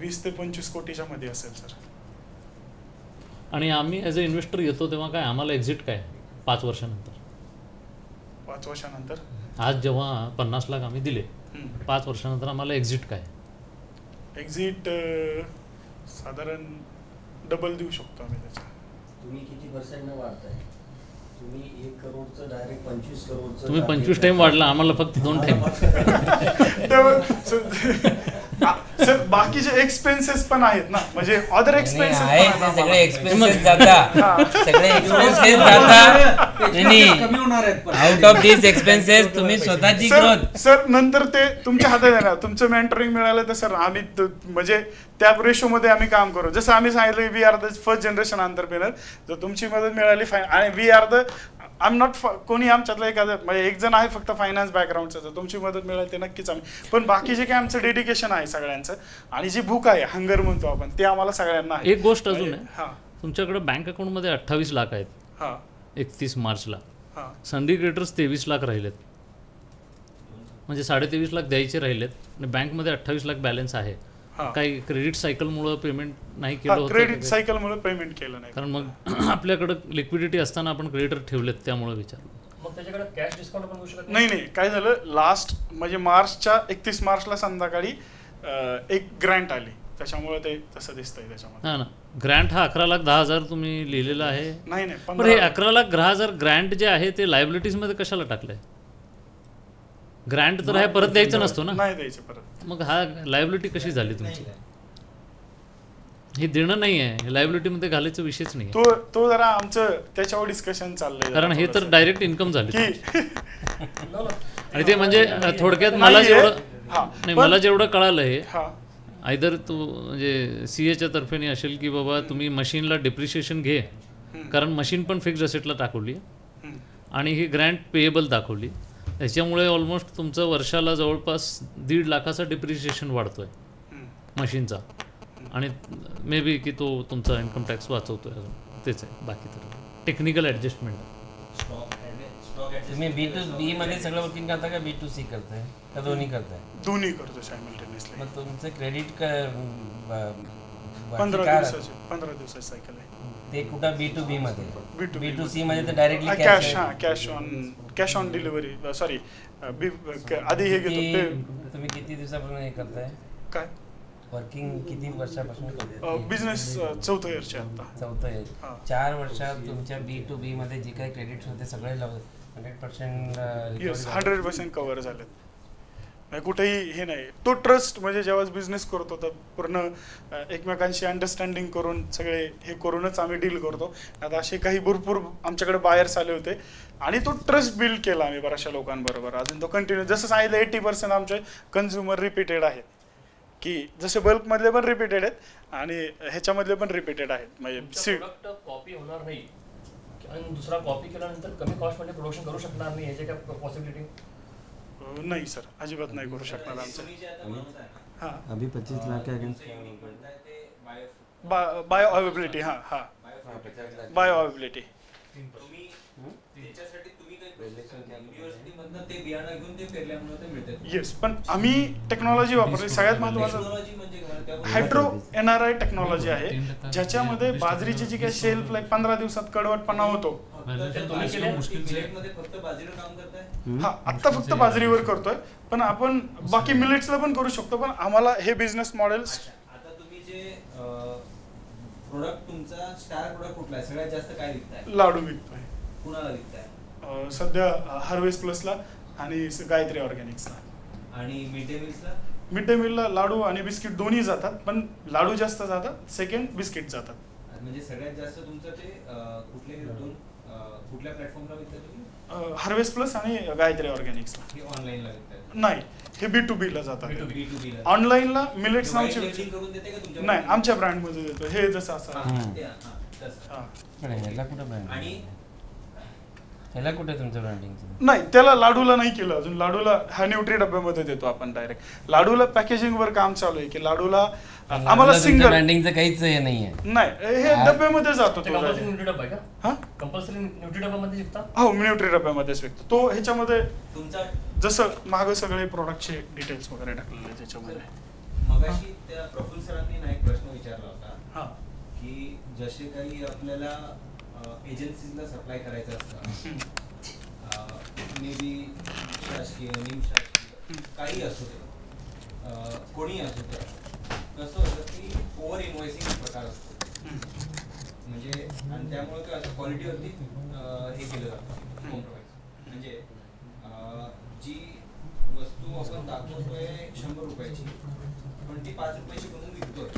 20 ते 25 कोटीच्या मध्ये असेल सर. आणि आम्ही ॲज अ इन्व्हेस्टर येतो तेव्हा काय आम्हाला एक्झिट काय? 5 वर्षानंतर. 5 वर्षानंतर आज जेव्हा 50 लाख आम्ही दिले, 5 वर्षानंतर आम्हाला एक्झिट काय? एक्झिट साधारण डबल देऊ शकतो आम्ही त्याचा. तुम्ही किती % वाढताय? तुम्ही 1 करोडचं डायरेक्ट 25 करोडचं. तुम्ही 25 टाइम वाढला, आम्हाला फक्त 2 टाइम. सर बाकीचे एक्सपेन्सेस पण आहेत ना, म्हणजे अदर एक्सपेन्सेस सगळे एक्सपेन्सेस जातात, सगळे एक्सपेन्सेस जातात. कमी होणार आहेत. आउट ऑफ दिस एक्सपेन्सेस तुम्ही स्वतःची ग्रोथ. सर नंतर ते तुमच्या हातात आहे ना. तुमचं मेंटरिंग मिळालं तर सर आम्ही म्हणजे त्या रेशो मध्ये आम्ही काम करू. जसं आम्ही सांगितलं we are the first generation entrepreneur. जर तुमची मदत मिळाली आणि we are the I am not कोणी आमच्यातलं एखादं म्हणजे एक जण आहे फक्त फायनान्स बॅकग्राऊंडचं, जर तुमची मदत मिळाली ते नक्कीच आम्ही. पण बाकी जे काय आमचं डेडिकेशन आहे सगळ्यांचं आणि जी भूक आहे, हंगर म्हणतो आपण, ते आम्हाला सगळ्यांना आहे. एक गोष्ट अजून आहे, हा तुमच्याकडे बँक अकाउंटमध्ये 28 लाख आहेत हा 31 मार्चला. हा संधी क्रिएटर्स 23 लाख राहिलेत, म्हणजे 23.5 लाख द्यायचे राहिलेत आणि बँकमध्ये 28 लाख बॅलन्स आहे. काही क्रेडिट सायकलमुळे पेमेंट नाही केलं होतं? क्रेडिट सायकलमुळे पेमेंट केलं नाही, कारण मग आपल्याकडे लिक्विडिटी असताना आपण क्रेडिटर ठेवलेत, त्यामुळे विचारलं. मग त्याच्याकडे कॅश डिस्काउंट पण होऊ शकत नाही. काय झालं, लास्ट म्हणजे मार्चच्या 31 मार्चला संध्याकाळी एक ग्रँट आली, त्याच्यामुळे ते तसं दिसतंय त्याच्यामध्ये. हा ना, ग्रँट हा 11,10,000 तुम्ही लिहिलेला आहे. नाही पण हे 11,10,000 ग्रँट जे आहे ते लायबिलिटीज मध्ये कशाला टाकलंय? ग्रँट तर हे परत द्यायचं नसतो ना. नाही द्यायचं परत. मग हा लायबिलिटी कशी झाली तुमची? हे देणं नाही आहे, लायबिलिटी मध्ये घालायचा विषयच नाही. तो जरा आमचं त्याच्यावर डिस्कशन चाललंय, कारण हे तर डायरेक्ट इन्कम झाली. की आणि ते म्हणजे थोडक्यात मला जेवढं कळालं हे आयदर तू म्हणजे सीएच्या तर्फेने असेल की बाबा तुम्ही मशीनला डिप्रिशिएशन घे, कारण मशीन पण फिक्स्ड असेटला दाखवली आणि ही ग्रँट पेएबल दाखवली. त्याच्यामुळे ऑलमोस्ट तुमचं वर्षाला जवळपास 1.5 लाखाचा डिप्रिशिएशन वाढतोय मशीनचा, आणि मे बी की तो तुमचा इन्कम टॅक्स वाचवतोय अजून, तेच आहे. बाकी तर टेक्निकल ॲडजस्टमेंट. तुम्ही B2B मध्ये सगळं वर्किंग करता का B2C करताय का दोन्ही करताय? दोन्ही करतो सायमल्टेनियसली. मग तुमचं क्रेडिट 15 दिवसाची सायकल आहे ते कुठं B2B मध्ये? B2B B2C मध्ये तर directly cash on delivery. Sorry आधी हे घेतो ते. तुम्ही किती दिवसापासून हे करताय? काय वर्किंग किती वर्षापासून? बिझनेस 4th इयरचे आता. 4th year. 4 वर्षात तुमच्या B2B मध्ये जे काही क्रेडिट्स होते सगळे 100% कव्हर झालेत. कुठेही हे नाही. तो ट्रस्ट म्हणजे जेव्हा बिझनेस करतो तर पूर्ण एकमेकांशी अंडरस्टँडिंग करून सगळे हे करूनच आम्ही डील करतो. आता असे काही भरपूर आमच्याकडे बायर्स आले होते आणि तो ट्रस्ट बिल्ड केला आम्ही बऱ्याचशा लोकांबरोबर. अजून तो कंटिन्यू, जसं सांगितलं 80% आमचे कन्झ्युमर रिपीटेड आहेत, की जसे बल्कमधले पण रिपीटेड आहेत आणि ह्याच्यामधले पण रिपीटेड आहेत. म्हणजे कॉपी होणार नाही आणि दुसरा कॉपी केल्यानंतर कमी कॉस्ट मध्ये प्रोडक्शन करू शकणार नाही, याची काय पॉसिबिलिटी? नाही सर, अजिबात नाही करू शकणार आमचं. हां अभी 25 लाख के अगेंस्ट बायो अवेबिलिटी. हां बायो अवेबिलिटी. येस, पण आम्ही टेक्नॉलॉजी वापरली. सगळ्यात महत्त्वाचं हायड्रो NRI टेक्नॉलॉजी आहे, ज्याच्यामध्ये बाजरीची जी काही शेल्फ लाईफ 15 दिवसात कडवटपणा होतो. हा आत्ता फक्त बाजरीवर करतोय, पण आपण बाकी मिलेट्सला पण करू शकतो. पण आम्हाला हे बिझनेस मॉडेल. आता तुम्ही जे प्रोडक्ट, तुमचा स्टार प्रोडक्ट कुठला आहे? सगळ्यात जास्त काय विकताय? लाडू विकतोय. कुणाला विकताय? सध्या हार्वेस्ट प्लसला आणि गायत्री ऑर्गॅनिक्सला. आणि मिड डे मील्सला? मिड डे मीलला लाडू आणि बिस्किट दोन्ही जातात, पण लाडू जास्त जातात, सेकंड बिस्किट जातात. म्हणजे सगळ्यात जास्त तुमचं ते कुठल्या प्लॅटफॉर्मला विकताय तुम्ही? हार्वेस्ट प्लस आणि गायत्री ऑर्गॅनिक्सला. हे ऑनलाईनला विकताय? नाही, हे B2B ला जातात. B2B ला. ऑनलाईनला मिलेट्स नावचे करून देते का तुमच्या? नाही, आमच्या ब्रँड मध्ये देतो. हे जसं असं आणि ह्याला कुठे तुमचं ब्रँडिंग? नाही, त्याला लाडूला नाही केलं अजून. लाडूला हा न्यूट्री डब्यामध्ये देतो आपण डायरेक्ट. लाडूला पॅकेजिंग वर काम चालू आहे, की लाडूला आम्हाला सिंगल ब्रँडिंगचं काहीच हे नाहीये. नाही, हे डब्यामध्ये जातो तो. न्यूट्री डब्बा आहे का? हा, कंपल्सरी न्यूट्री डब्यामध्ये विकता? हो, न्यूट्री डब्यामध्येच विकतो तो. ह्याच्यामध्ये तुमचा जसं मागं सगळे प्रोडक्टचे डिटेल्स वगैरे टाकलेले त्याच्यामध्ये. मगाशी त्या प्रफुल्ल सरांनी ना एक प्रश्न विचारला होता, हा, की जसे काही आपल्याला एजन्सीजला सप्लाय करायचं असतं, मे बी शासकीय निमशासकीय काही असू दे, कोणी असू दे, कसं होतं की ओव्हर इन्व्हॉइसिंग प्रकार असतो, म्हणजे आणि त्यामुळे काय असं क्वालिटीवरती हे केलं जातं कॉम्प्रोमाइज. म्हणजे जी वस्तू आपण दाखवतोय 100 रुपयाची पण ती 5 रुपयाची बनवून विकतोय,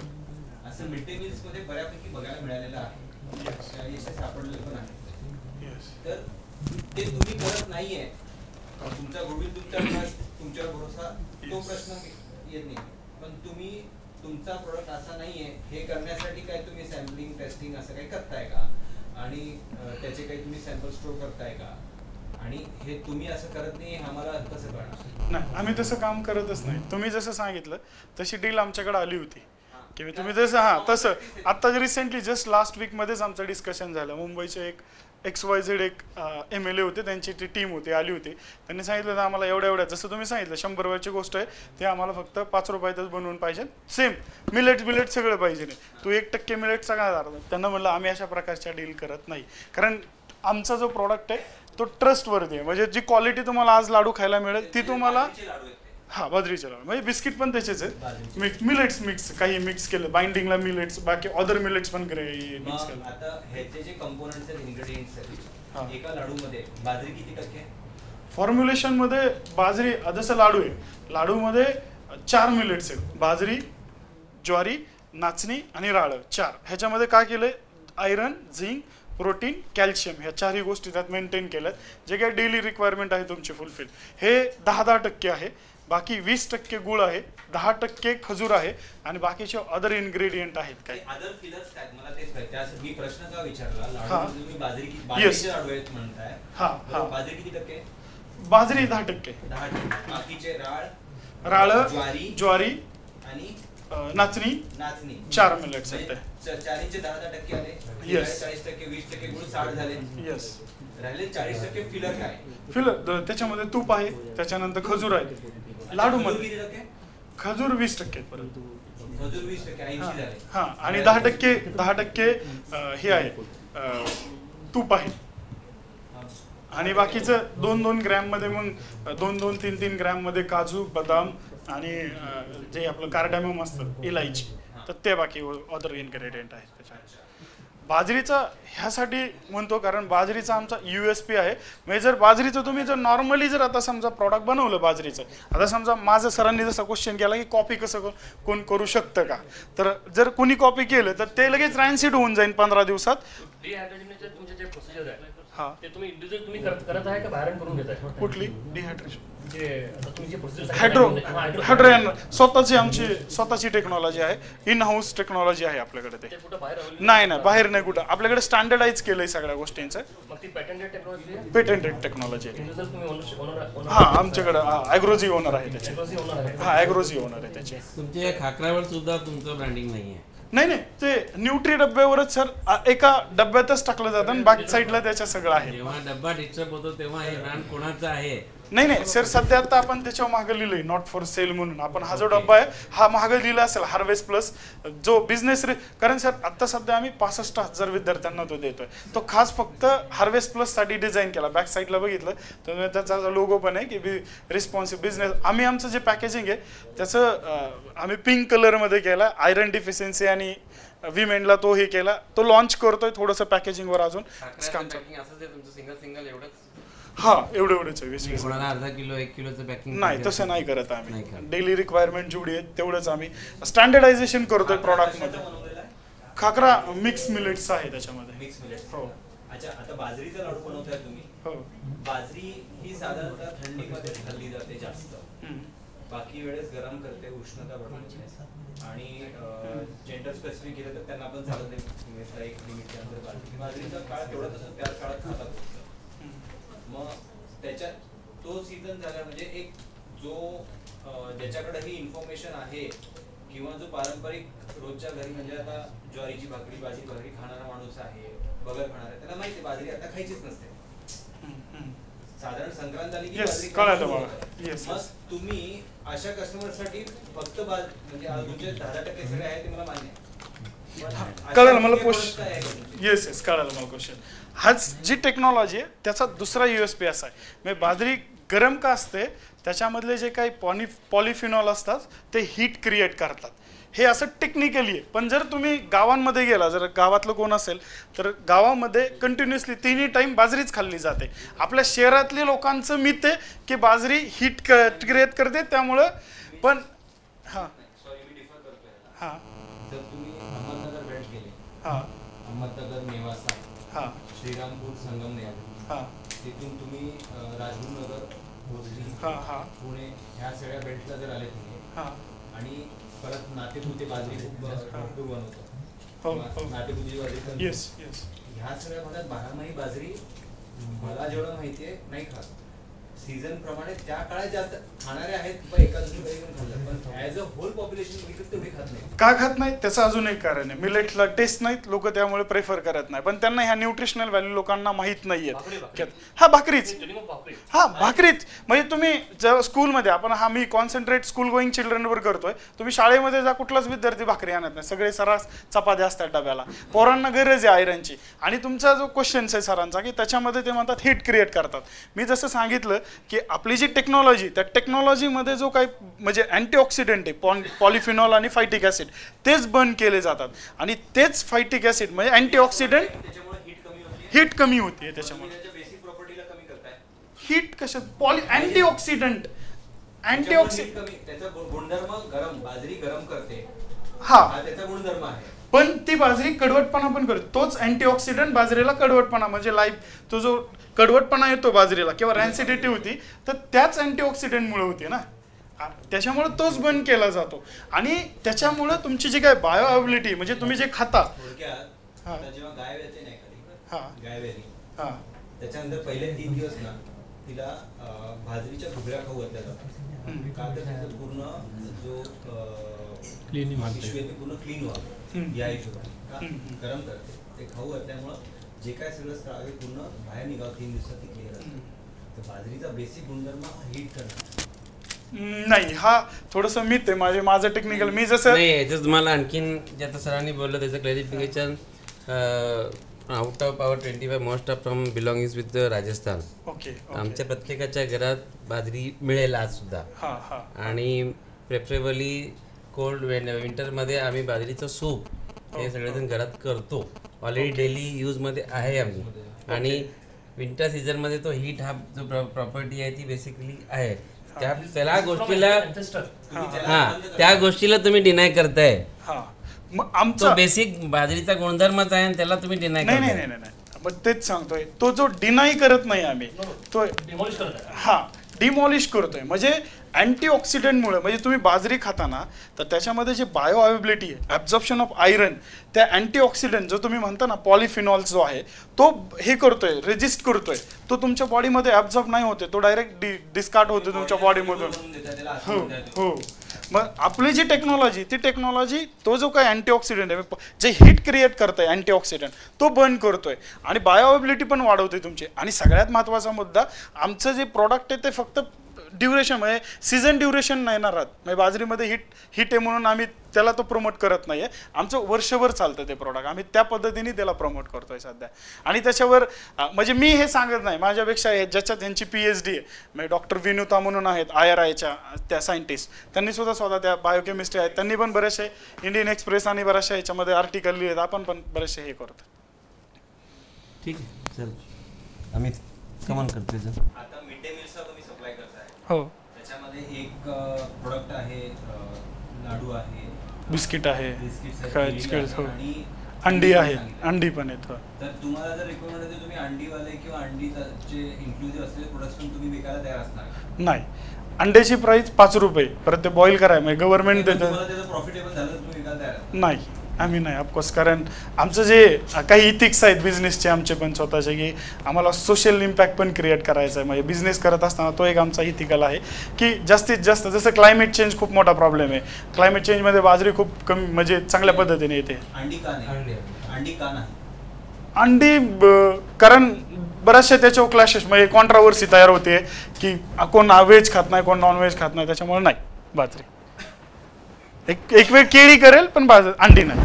असं मिड डे मील्स मध्ये बऱ्यापैकी बघायला मिळालेलं आहे, यश सापडलेलं पण आहे. तर ते तुम्ही करत नाहीये, तुमचा गुडविल, तुमचा ट्रस्ट, तुमच्यावर भरोसा, तो प्रश्न येत नाही, पण तुम्ही तुमचा प्रोडक्ट असा नाहीये हे करण्यासाठी काय तुम्ही सॅम्पलिंग टेस्टिंग असं काही करताय का, आणि त्याचे काही तुम्ही सॅम्पल स्टोर करताय का, आणि हे तुम्ही असं करत नाही आम्हाला कसं कळणार? नाही, आम्ही तसं काम करतच नाही. तुम्ही जसं सांगितलं तशी डील आमच्याकडे आली होती की तुम्ही जसं तसं आता रिसेंटली जस्ट लास्ट वीकमध्येच आमचं डिस्कशन झालं. मुंबईचे एक XYZ एक MLA होते, त्यांची ती टीम होती, आली होती. त्यांनी सांगितलं ना आम्हाला एवढ्या जसं तुम्ही सांगितलं 100 रुपयाची गोष्ट आहे, ते आम्हाला फक्त 5 रुपयातच बनवून पाहिजे, सेम मिलेट सगळं पाहिजे. तू 1% मिलेटचा काय झाला? त्यांना म्हणलं आम्ही अशा प्रकारच्या डील करत नाही, कारण आमचा जो प्रोडक्ट आहे तो ट्रस्टवरती आहे. म्हणजे जी क्वालिटी तुम्हाला आज लाडू खायला मिळेल ती तुम्हाला बाजरीचे लाडू म्हणजे बिस्किट पण त्याचेच आहेत, मिलेट्स मिक्स काही मिक्स केलं, बाइंडिंगला मिलेट्स, बाकी अदर मिलेट्स पण मिक्स केलं. आता ह्याचे जे कंपोनंट्स आहेत, इन्ग्रेडियंट्स आहेत, एका लाडूमध्ये बाजरी किती टक्के? फॉर्म्युलेशन मध्ये बाजरी जसं लाडू आहे, लाडूमध्ये 4 मिलेट्स आहेत, बाजरी, ज्वारी, नाचणी आणि राळं 4. ह्याच्यामध्ये काय केलंय, आयरन, झिंक, प्रोटीन, कॅल्शियम ह्या 4ही गोष्टी त्यात मेंटेन केल्यात, जे काही डेली रिक्वायरमेंट आहे तुमची फुलफिल. हे 10% आहे, बाकी 20% गुळ आहे, 10% खजूर आहे, आणि बाकीचे अदर इन्ग्रेडियंट आहेत. काही अदर फिलर्स काय मला तेच कळते. असं मी प्रश्न का विचारला, लाडू तुम्ही बाजरीचे लाडू आहेत म्हणताय, बाजरी किती टक्के? बाजरी 10%, बाकीचे राळ, ज्वारी आणि नाचणी 4 मिलेट्स आहेत. 4चे 10% आले, 40%, 20% गुळ 60 झाले, राहिले 40% फिलर काय? फिलर त्याच्यामध्ये तूप आहे, त्याच्यानंतर खजूर आहे. लाडू मध्ये खजूर 20% परंतु खजूर 20%, 80 झाले. हा, आणि 10% हे आहे तूप आहे, आणि बाकीचं 2-2 ग्रॅम मध्ये, मग 2-3 ग्रॅम मध्ये काजू, बदाम आणि जे आपलं कार्डामम असतं, इलायची, तर ते बाकी अदर इन्ग्रेडियंट आहेत त्याच्यात. बाजरीचा ह्यासाठी म्हणतो कारण बाजरीचा आमचा USP आहे. म्हणजे जर बाजरीचं तुम्ही जर नॉर्मली जर आता समजा प्रॉडक्ट बनवलं बाजरीचं, आता समजा माझं सरांनी जसा क्वेश्चन केला की कॉपी कसं कोण करू शकतं का, तर जर कोणी कॉपी केलं तर ते लगेच रॅन्सिड होऊन जाईल 15 दिवसात. तुमचे जे प्रोसिजर आहे हा, ते तुम्ही इंडिव्हिज्युअल तुम्ही करत आहे का बाहेर करून घेताय? कुठली डिहायड्रेशन? हायड्रो स्वतःची टेक्नॉलॉजी आहे, इन हाऊस टेक्नॉलॉजी आहे आपल्याकडे. ते नाही बाहेर नाही कुठं, आपल्याकडे स्टँडर्डाइज केलंय सगळ्या गोष्टींचं. पेटेंटेड टेक्नॉलॉजी आहे. हा, आमच्याकडे ॲग्रोजी ओनर आहे त्याचे. हा, ॲग्रोजी ओनर आहे त्याचे. तुमच्या खाकरावर सुद्धा तुमचं ब्रँडिंग नाहीये? नाही, ते न्यूट्री डब्यावरच सर एका डब्यातच टाकलं जातं आणि बाकी साईडला त्याच्या सगळं आहे. जेव्हा डब्बा डिस्टर्ब होतो तेव्हा हे ब्रँड कोणाचा आहे? नाही सर, सध्या आता आपण त्याच्यावर मागे लिहिलंय नॉट फॉर सेल म्हणून. आपण हा जो डब्बा आहे हा मागे लिहिला असेल हार्वेस्ट प्लस, जो बिझनेस कारण सर आता सध्या आम्ही 65,000 विद्यार्थ्यांना तो देतोय. तो खास फक्त हार्वेस्ट प्लस साठी डिझाईन केला. बॅक साईडला बघितलं तर त्याचा लोगो पण आहे की रिस्पॉन्सिव्ह बिझनेस. आम्ही आमचं जे पॅकेजिंग आहे त्याचं आम्ही पिंक कलरमध्ये केला. आयरन डिफिशियन्सी आणि विमेनला तो हे केला, तो लॉन्च करतोय. थोडंसं पॅकेजिंगवर अजून काम सिंगल एवढंच. हा, एवढेच आहे. 20 कोणाला अर्धा किलो 1 किलोचं पॅकिंग नाही, तसं नाही करत आम्ही. डेली रिक्वायरमेंट जेवढी आहे तेवढंच आम्ही स्टँडर्डायझेशन करतोय प्रॉडक्ट मध्ये. खाकरा मिक्स मिलेट्स आहे त्याच्यामध्ये. Mix millets. हो. अच्छा, आता बाजरीचा लाडू बनवताय तुम्ही. हो. बाजरी ही साधारणतः थंडीमध्ये खाल्ली जाते जास्त, बाकी वेळेस गरम करते, उष्णता बनवते, आणि जेंडर स्पेसिफिक केलं तर त्यांना आपण चालत नाही, एक लिमिटच्या अंतर. बाजरीचा काळ तेवढा तसं त्या काळात खातात. मग त्याच्यात तो सीझन झाला म्हणजे एक जो ज्याच्याकडे ही इन्फॉर्मेशन आहे किंवा जो पारंपरिक रोजच्या घरी म्हणजे आता ज्वारीची भाकरी, बाजरी भाकरी खाणारा माणूस आहे, बगर खाणार आहे, त्याला माहिती बाजरी आता खायचीच नसते. साधारण संक्रांत आली की बाजरी. मग तुम्ही अशा कस्टमरसाठी फक्त म्हणजे तुमचे 10% सगळे आहे ते मला मान्य आहे, कळलं मला क्वेश्चन. येस कळलं मला क्वेश्चन. हाच जी टेक्नॉलॉजी आहे त्याचा दुसरा USP असा आहे, म्हणजे बाजरी गरम का असते, त्याच्यामधले जे काही पॉलिफिनॉल असतात ते हीट क्रिएट करतात. हे असं टेक्निकली आहे. पण जर तुम्ही गावांमध्ये गेला, जर गावातलं कोण असेल तर गावामध्ये कंटिन्युअसली 3 टाइम बाजरीच खाल्ली जाते. आपल्या शहरातल्या लोकांचं मित आहे की बाजरी हीट क्रिएट करते त्यामुळं. पण हां हां जर तुम्ही अहमदनगर भेट गेले, हां अहमदनगर, नेवासा, हां श्रीरामपूर, संगमनेर, हां तिथून तुम्ही राजगुरुनगर, भोसरी, हां पुणे ह्या सगळ्या बेल्टला जर आले तुम्ही, हां आणि परत नातेपुते बाजरी खूप भरपूर बनवतो, हो नातेपुती बाजरी, येस ह्या सगळ्या भागात बारामाही बाजरी मला जेवढं माहितीये नाही खात. सीझन प्रमाणे त्या काळात जास्त खाणारे आहेत, एका दुसरी खाल्लं, पण ऍज अ होल पॉप्युलेशन बघितलं तेवढी खात नाही. का खात नाहीत त्याचं अजून एक कारण आहे. मिलेटला टेस्ट नाहीत लोक, त्यामुळे प्रेफर करत नाही. पण त्यांना ह्या न्यूट्रिशनल व्हॅल्यू लोकांना माहीत नाहीयेत. हा भाकरीच, हा भाकरीच. म्हणजे तुम्ही जेव्हा स्कूलमध्ये आपण मी कॉन्सन्ट्रेट स्कूल गोईंग चिल्ड्रनवर करतोय. तुम्ही शाळेमध्ये जा, कुठलाच विद्यार्थी भाकरी आणत नाही, सगळे सरास चपात्या असतात डब्याला. पोरांना गरज आहे आयरनची. आणि तुमचा जो क्वेश्चन आहे सरांचा की त्याच्यामध्ये ते म्हणतात हीट क्रिएट करतात. मी जसं सांगितलं की आपली जी टेक्नॉलॉजी, त्या टेक्नॉलॉजीमध्ये जो काही म्हणजे अँटीऑक्सिडंट आहे, पॉलिफिनॉल आणि फायटिक ॲसिड, तेच बर्न केले जातात. आणि तेच फायटिक ॲसिड म्हणजे अँटीऑक्सिडंट, हीट कमी होते त्याच्यामुळे. हीट कशा अँटीऑक्सिडंट त्याचा गुणधर्म गरम, बाजरी गरम करते, हा त्याचा गुणधर्म आहे. पण ती बाजरी कडवटपणा पण करते. तोच अँटीऑक्सिडंट बाजरीला कडवटपणा, म्हणजे तो जो कडवटपणा येतो बाजरीला किंवा रॅन्सिडिटी होती, तर त्याच अँटीऑक्सिडंटमुळे होते ना. त्याच्यामुळे तोच बंद केला जातो. आणि त्याच्यामुळे तुमची जी काय बायोअवेबिलिटी, म्हणजे तुम्ही जे खाता, जेव्हा गाय येते नाही कधी, गाय वेरी, त्याच्यानंतर पहिले 3 दिवस ना तिला भाजरीच्या घुगऱ्या खाऊ घातल्या जातात. का तर त्याचं पूर्ण जो पिशवी आहे ते पूर्ण क्लीन व्हावं या हिशोबाने. का गरम करते ते खाऊ घातल्यामुळं जे काय सगळं स्त्राव आहे पूर्ण बाहेर निघावं, 3 दिवसात ती क्लिअर असते. तर बाजरीचा बेसिक गुणधर्म हीट करणं नाही. हा थोडंसं मित आहे माझं टेक्निकल. मी जसं नाही याचं तुम्हाला आणखीन जे आता सरांनी बोललं त्याचं clarification. Out of our 25 most of from belonging with Rajasthan. Okay. आमच्या प्रत्येकाच्या घरात बाजरी मिळेल आज सुद्धा. आणि प्रेफरेबली कोल्ड विंटरमध्ये आम्ही बाजरीचं सूप हे सगळेजण घरात करतो. ऑलरेडी डेली यूजमध्ये आहे आम्ही. आणि विंटर सीझनमध्ये तो हीट हा जो प्रॉपर्टी आहे ती बेसिकली आहे. त्या गोष्टीला तुम्ही डिनाय करताय. आमचा बेसिक बाजरीचा गुणधर्मच आहे आणि त्याला तुम्ही डिनाय करताय. नाही. पण तेच सांगतोय, तो जो डिनाय करत नाही आम्ही, तो डिमॉलिश करतोय. म्हणजे अँटीऑक्सिडंटमुळे, म्हणजे तुम्ही बाजरी खाताना तर त्याच्यामध्ये जे बायोअवेबिलिटी आहे, ॲब्झॉर्प्शन ऑफ आयरन, त्या अँटीऑक्सिडंट जो तुम्ही म्हणता ना पॉलिफिनॉल जो आहे तो हे करतोय, रेजिस्ट करतोय. तो तुमच्या बॉडीमध्ये ॲब्झॉर्ब नाही होते, तो डायरेक्ट डिस्कार्ड होतो तुमच्या बॉडीमधून. हो. मग आपली जी टेक्नॉलॉजी, ती टेक्नॉलॉजी तो जो काही अँटीऑक्सिडंट आहे, जे हीट क्रिएट करतोय अँटीऑक्सिडंट, तो बर्न करतोय आणि बायोअवेबिलिटी पण वाढवते तुमची. आणि सगळ्यात महत्त्वाचा मुद्दा, आमचं जे प्रॉडक्ट आहे ते फक्त ड्युरेशन, म्हणजे सीझन ड्युरेशन नाही ना राहत. म्हणजे बाजरीमध्ये हीट आहे म्हणून आम्ही त्याला तो प्रमोट करत नाही आहे. आमचं वर्षभर चालतं ते प्रॉडक्ट, आम्ही त्या पद्धतीने त्याला प्रमोट करतोय सध्या. आणि त्याच्यावर म्हणजे मी हे सांगत नाही, माझ्यापेक्षा ज्याच्यात त्यांची PhD आहे, म्हणजे डॉक्टर विनुता म्हणून आहेत IRIच्या त्या सायंटिस्ट, त्यांनी सुद्धा स्वतः त्या बायोकेमिस्ट्री आहेत, त्यांनी पण बरेचसे इंडियन एक्सप्रेस आणि बऱ्याचशा याच्यामध्ये आर्टिकल लिहिलेत. आपण पण बरेचसे हे करतो. ठीक आहे, चल अमित कमान करतोय. आता मिड डे मीलचा तुम्ही सप्लाय करताय. हो. त्याच्यामध्ये एक प्रोडक्ट आहे, लाडू आहे, बिस्किट आहे, बिस्किट्स, आणि अंडी आहे, अंडी पण आहेत. तर तुम्हाला जर रिक्वायरमेंट असेल तुम्ही अंडीवाले किंवा अंडीचे इन्क्लुझिव्ह असलेले प्रोडक्ट्स पण तुम्ही विकायला तयार असणार नाही. अंड्याची प्राइस 5 रुपये, परत ते बॉईल करायला म्हणजे गव्हर्नमेंट देतं. त्याचं प्रॉफिटेबल झालं तुम्ही विकायला तयार नाही. आम्ही नाही ऑफकोर्स, कारण आमचं जे काही इथिक्स आहेत बिझनेसचे आमचे पण स्वतःचे, की आम्हाला सोशल इम्पॅक्ट पण क्रिएट करायचं आहे. म्हणजे बिझनेस करत असताना तो एक आमचा इथिकल आहे की जास्तीत जास्त, जसं क्लायमेट चेंज खूप मोठा प्रॉब्लेम आहे, क्लायमेट चेंजमध्ये बाजरी खूप कमी म्हणजे चांगल्या पद्धतीने येते. अंडी का नाही? अंडी का नाही? अंडी कारण बऱ्याचशा त्याच्यावर क्लॅशेस, म्हणजे कॉन्ट्रावर्सी तयार होते की कोण व्हेज खात नाही, कोण नॉन व्हेज खात नाही, त्याच्यामुळे नाही बाजरी. एक वेळ केळी करेल पण अंडी नाही.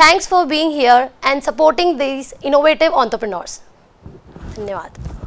Thanks for being here and supporting these innovative entrepreneurs. धन्यवाद.